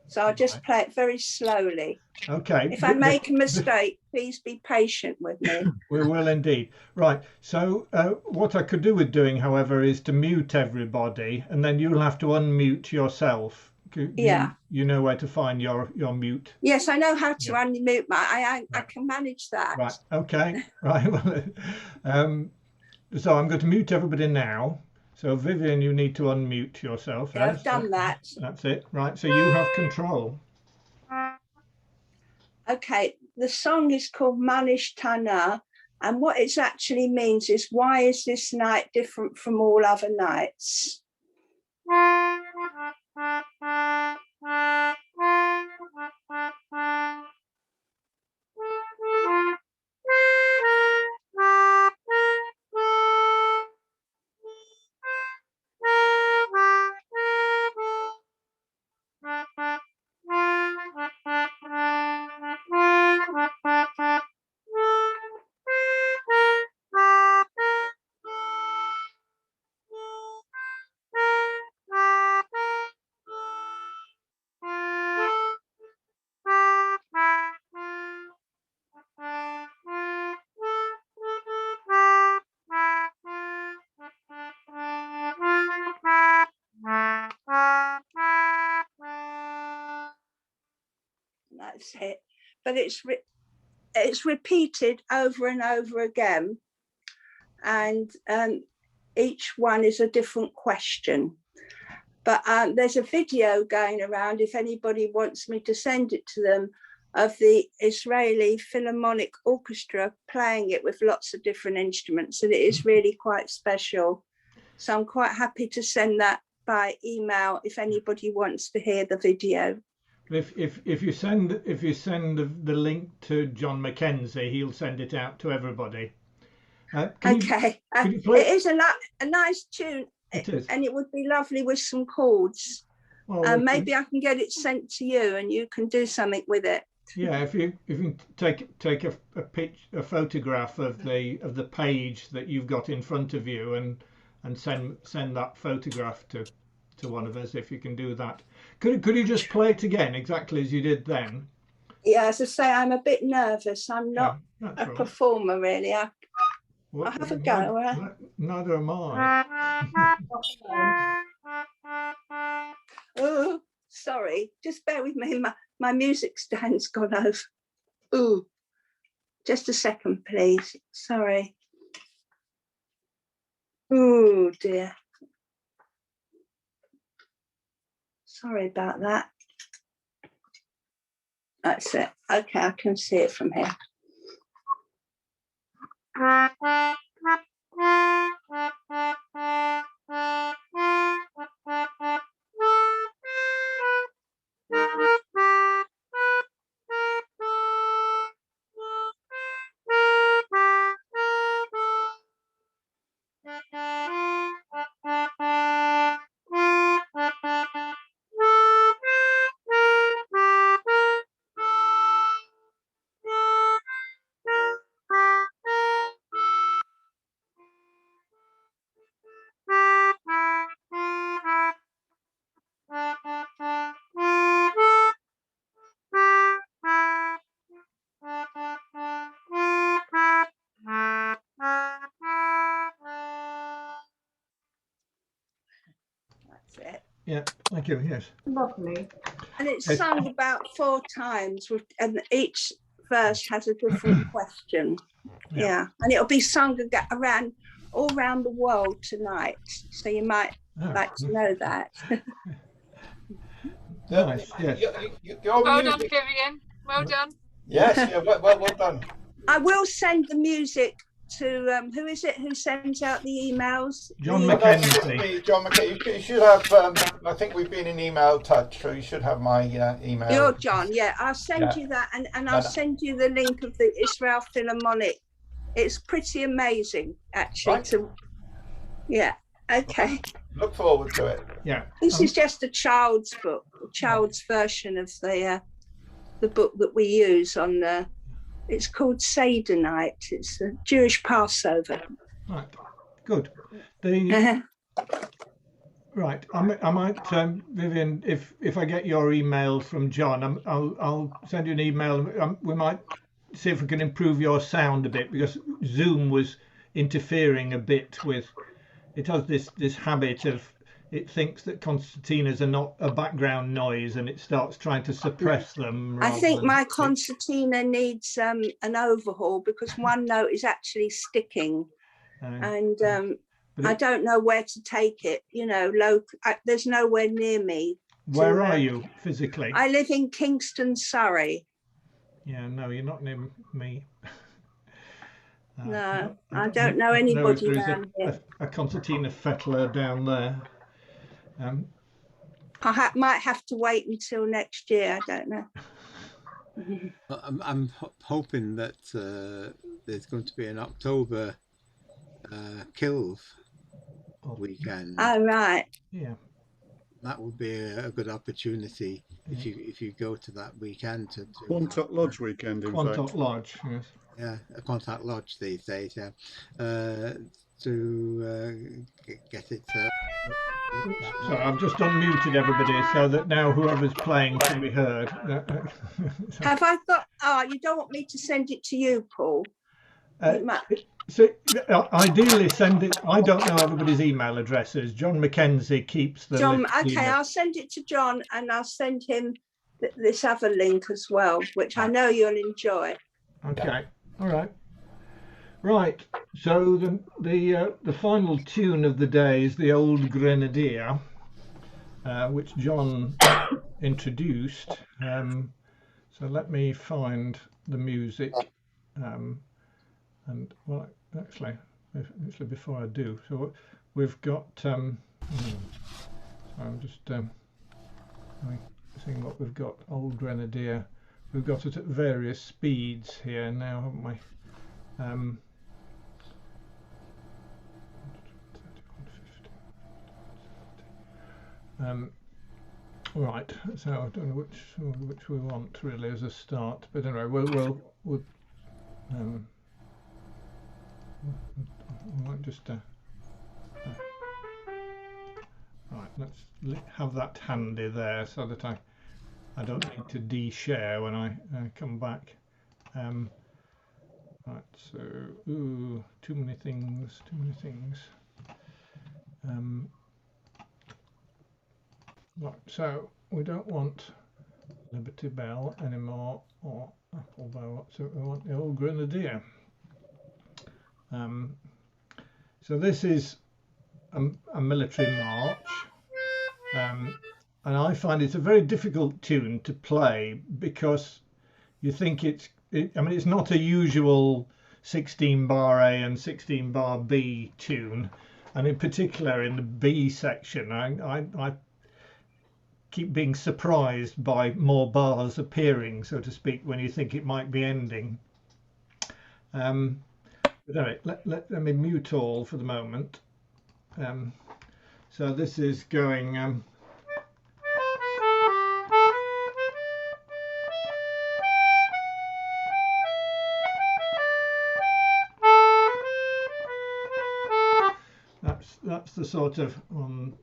So I'll just play it very slowly. Okay. If I make a mistake, please be patient with me. We will indeed. Right. So what I could do with doing, however, is to mute everybody, and then you'll have to unmute yourself. You know where to find your mute. Yes, I know how to unmute I can manage that. Right. Okay. Right. Well, so I'm going to mute everybody now. So Vivian, you need to unmute yourself. Yeah, I've done that. That's it. Right. So you have control. Okay. The song is called Manish Tana, and what it actually means is, why is this night different from all other nights? That's it. But it's repeated over and over again, and each one is a different question. But there's a video going around, if anybody wants me to send it to them, of the Israeli Philharmonic Orchestra playing it with lots of different instruments, and it is really quite special. So I'm quite happy to send that by email if anybody wants to hear the video. If you send the link to John Mackenzie, he'll send it out to everybody. Okay. It is a nice tune. It is. And it would be lovely with some chords. Well, maybe I can get it sent to you and you can do something with it. Yeah, if you take a photograph of the page that you've got in front of you and send that photograph to one of us, if you can do that. Could you just play it again exactly as you did then? Yeah, as I say, I'm a bit nervous. I'm not That's a right. performer really. I'll have a go. Neither am I. Oh, sorry. Just bear with me. My music stand's gone over. Ooh, just a second, please. Sorry. Oh dear. Sorry about that. That's it. Okay, I can see it from here. That's it. Yeah, thank you. Yes. Lovely. And it's sung about 4 times, and each verse has a different question. Yeah, and it'll be sung all around the world tonight. So you might like to know that. Nice. Yes. Well done, Vivian. Well done. Yes, yeah, well done. I will send the music to who is it who sends out the emails? John Mackenzie. John Mackenzie. You should have. I think we've been in email touch, so you should have my email. You're John. Yeah, I'll send you that, and I'll send you the link of the Israel Philharmonic. It's pretty amazing, actually. Right. Yeah. Okay. Look forward to it. Yeah. This is just a child's book, a child's version of the book that we use on the. It's called Seder night. It's a Jewish Passover. Right. Good. Right. I might, Vivian, if I get your email from John, I'll send you an email. We might see if we can improve your sound a bit, because Zoom was interfering a bit with. It has this habit of, it thinks that concertinas are not a background noise, and it starts trying to suppress them. I think my concertina needs an overhaul, because one note is actually sticking, and I don't know where to take it. You know, there's nowhere near me. Where are you physically? I live in Kingston, Surrey. Yeah, no, you're not near me. No, I don't know anybody down here. A concertina fettler down there. I might have to wait until next year. I don't know. I'm hoping that there's going to be an October Kills weekend. Oh, right. Yeah. That would be a good opportunity if you go to that weekend to Quantock Lodge weekend, in fact. Quantock Lodge, yes. Yeah, a Quantock Lodge these days. Yeah, to get it. So I've just unmuted everybody so that now whoever's playing can be heard. Have I got? Oh, you don't want me to send it to you, Paul? So ideally send it. I don't know everybody's email addresses. John Mackenzie keeps the John. Okay, I'll send it to John, and I'll send him this other link as well, which I know you'll enjoy. Okay. All right. Right. So the final tune of the day is the Old Grenadier, which John introduced. So let me find the music. And well, actually before I do, so we've got. So I'm just seeing what we've got. Old Grenadier. We've got it at various speeds here now, haven't we? Right, so I don't know which we want really as a start, but anyway, we'll we might just right. Let's have that handy there so that I don't need to de-share when I come back. Right, so too many things. Right, so we don't want Liberty Bell anymore, or Apple Bow. So we want the old Grenadier. So this is a military march, and I find it's a very difficult tune to play because you think I mean, it's not a usual 16 bar A and 16 bar B tune, and in particular in the B section, I keep being surprised by more bars appearing, so to speak, when you think it might be ending. But anyway, let me mute all for the moment. So this is going. That's the sort of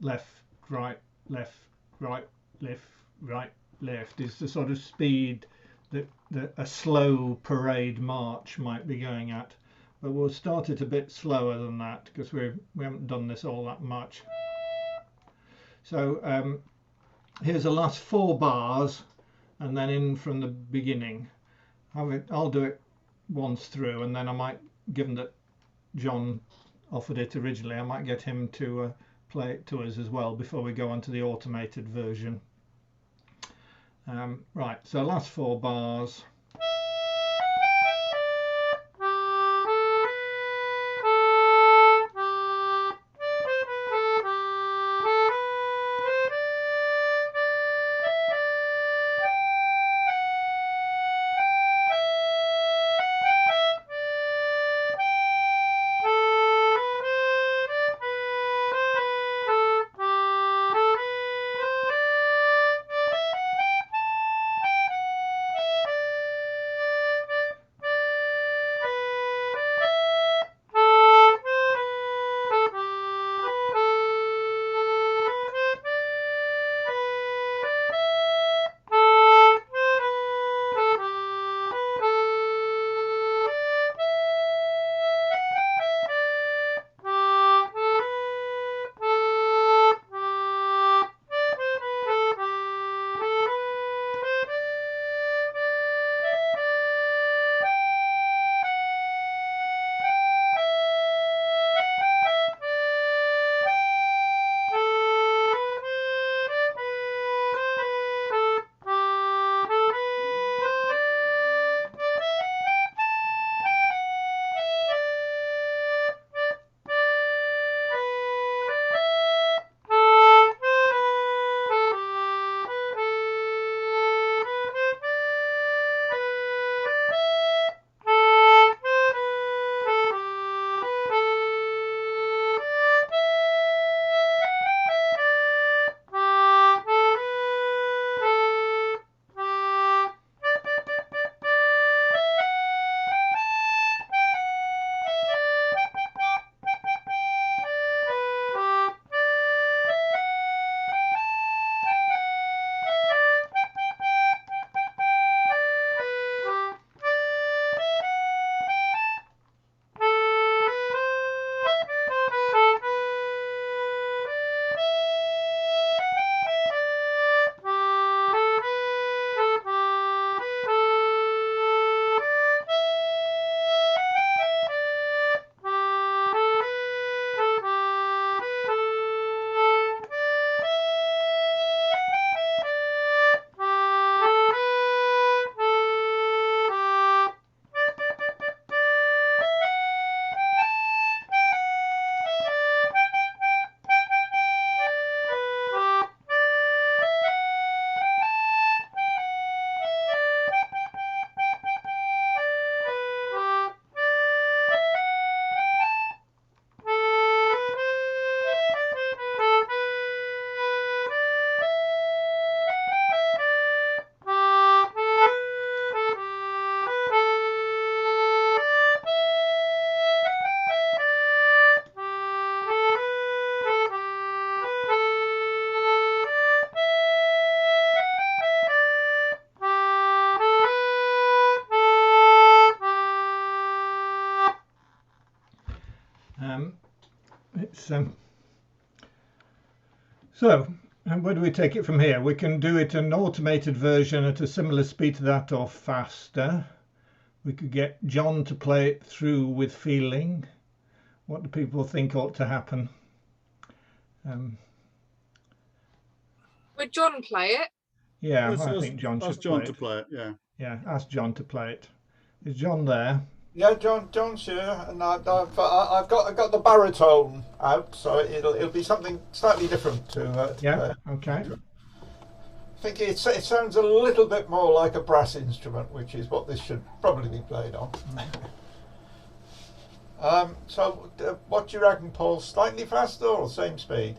left, right, left, right, left, right, left is the sort of speed that a slow parade march might be going at. But we'll start it a bit slower than that because we haven't done this all that much. So here's the last 4 bars and then in from the beginning. I'll do it once through, and then I might, given that John offered it originally, I might get him to play it to us as well before we go on to the automated version. Right, so last 4 bars. It's so. And where do we take it from here? We can do it an automated version at a similar speed to that or faster. We could get John to play it through with feeling. What do people think ought to happen? Would John play it? Yeah, Let's I ask- think John should ask John play to it. play it. Yeah. Yeah, ask John to play it. Is John there? Yeah, John's here, and I've got the baritone out, so it'll be something slightly different to Yeah. Okay. I think it sounds a little bit more like a brass instrument, which is what this should probably be played on. So, what do you reckon, Paul? Slightly faster or same speed?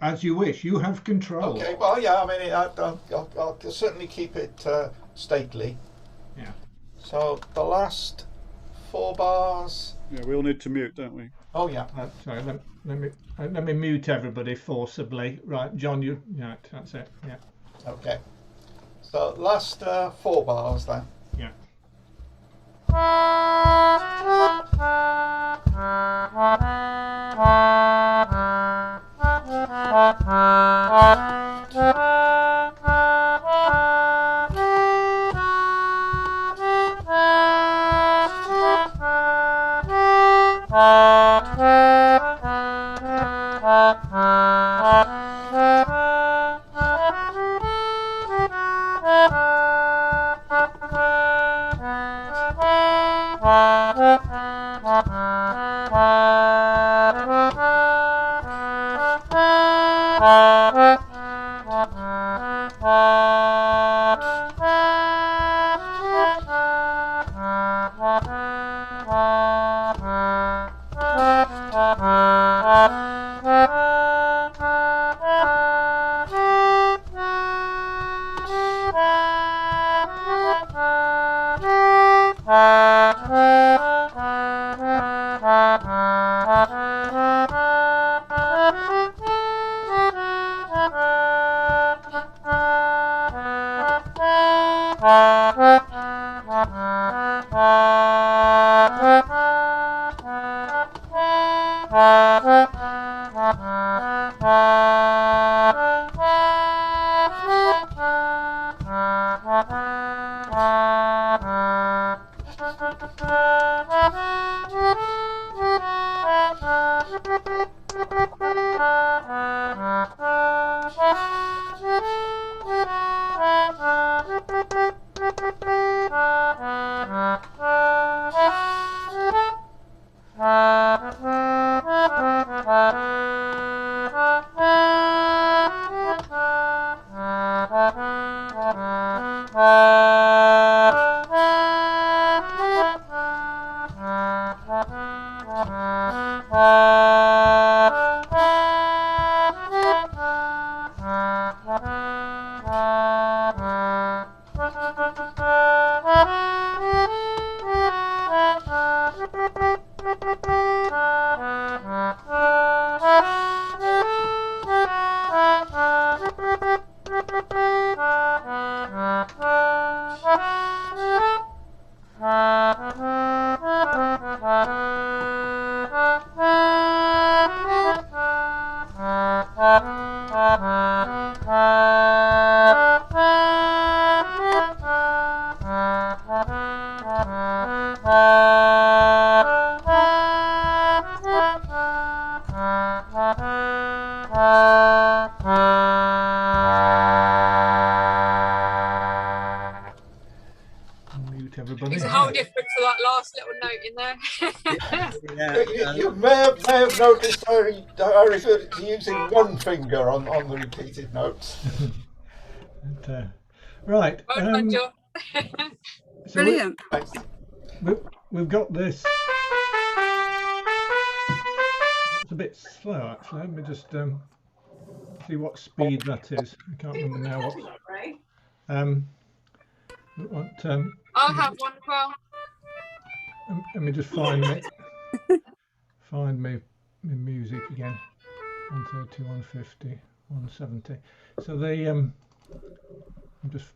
As you wish. You have control. Okay. Well, yeah. I mean, I'll certainly keep it stately. Yeah. So the last 4 bars. Yeah, we all need to mute, don't we? Oh yeah. Sorry. Let me mute everybody forcibly. Right, John. You. Yeah. That's it. Yeah. Okay. So last 4 bars then. Yeah. Mute everybody. It's a whole different to that last little note in there. You may have noticed I referred to using one finger on the repeated notes. Right. Well done, John. So Brilliant. we've got this. It's a bit slow actually. Let me just see what speed that is. I can't remember now what. I'll have one as well. Let me just find my music again. 130, 150, 170. So they I'm just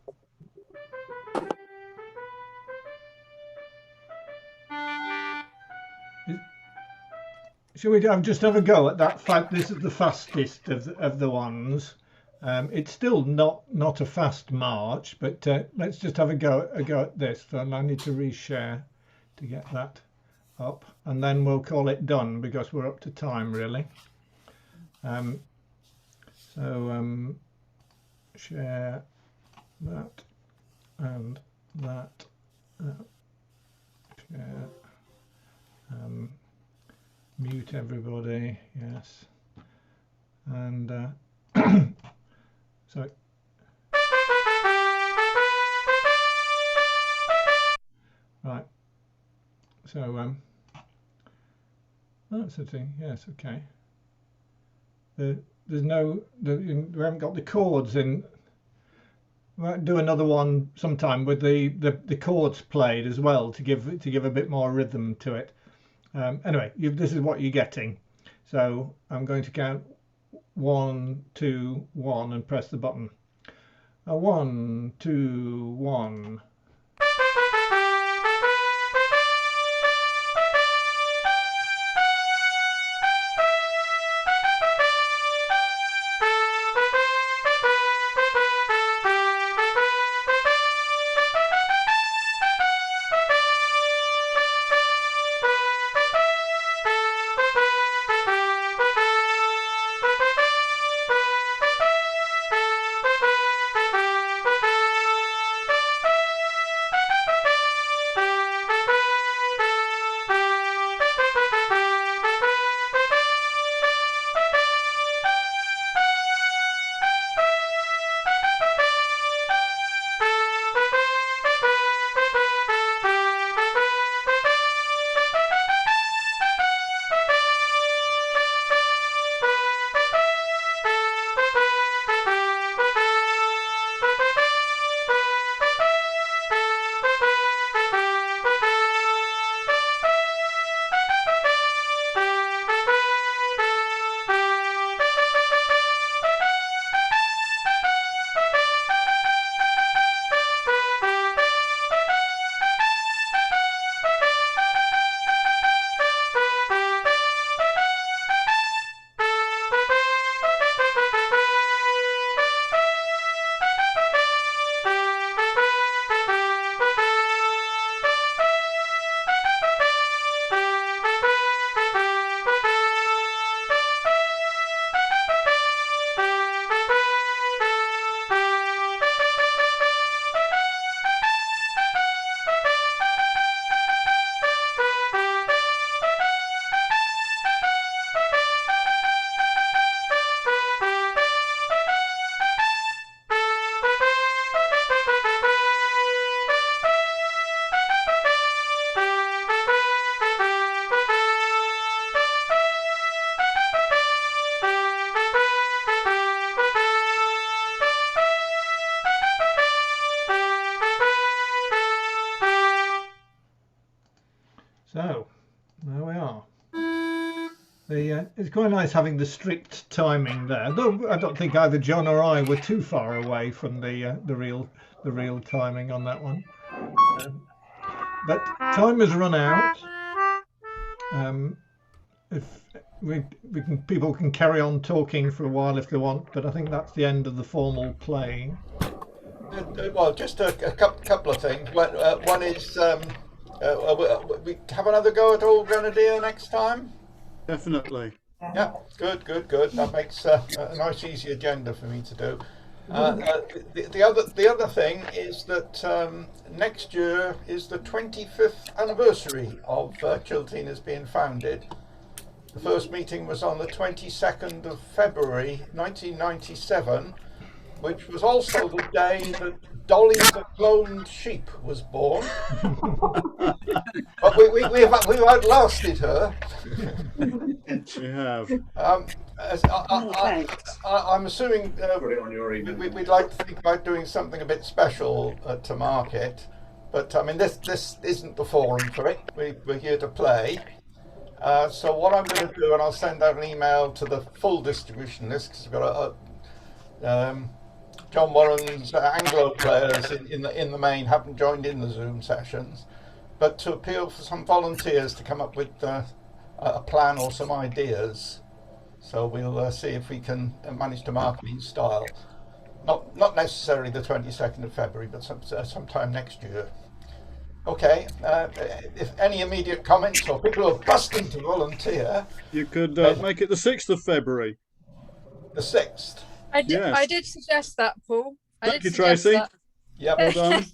Shall we just have a go at that? This is the fastest of the ones. It's still not a fast march, but let's just have a go at this. So I need to reshare to get that up, and then we'll call it done because we're up to time really. Share that and that. Share. Mute everybody. Yes. And so. Right. So that's the thing. Yes. Okay. There's no. We haven't got the chords in. We might do another one sometime with the chords played as well to give a bit more rhythm to it. Anyway, this is what you're getting. So I'm going to count 1, 2, 1 and press the button. 1, 2, 1. So there we are. It's quite nice having the strict timing there. Though I don't think either John or I were too far away from the real timing on that one. But time has run out. If people can carry on talking for a while if they want, but I think that's the end of the formal playing. Well, just a couple of things. One is we have another go at Old Grenadier next time. Definitely. Yeah, good. That makes a nice, easy agenda for me to do. The other thing is that next year is the 25th anniversary of Chiltinas being founded. The first meeting was on the 22nd of February 1997, which was also the day that Dolly the cloned sheep was born. But we've outlasted her. We have. I'm assuming we'd like to think about doing something a bit special to mark it, but I mean this isn't the forum for it. We're here to play. So what I'm going to do, and I'll send out an email to the full distribution list because we've got John Warren's Anglo players in the main haven't joined in the Zoom sessions. but to appeal for some volunteers to come up with a plan or some ideas. So we'll see if we can manage to mark it in style. Not necessarily the 22nd of February, but sometime next year. Okay, if any immediate comments or people who are busting to volunteer. You could make it the 6th of February. The 6th? I did, Yes. I did suggest that, Paul. Thank you, Tracy. Yep. Well done.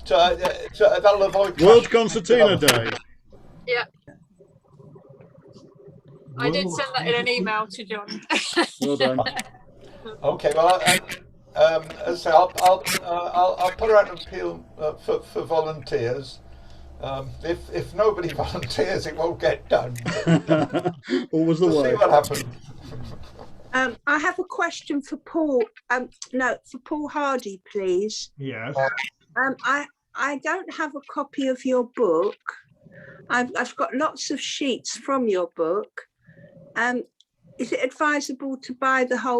So that'll avoid World Concertina Day. Yeah. I did send that in an email to John. Well done. Okay, well, as I say, I'll put out an appeal for volunteers. If nobody volunteers, it won't get done. Always the We'll way. see what happens. I have a question for Paul. For Paul Hardy, please. Yes. I don't have a copy of your book. I've got lots of sheets from your book. Is it advisable to buy the whole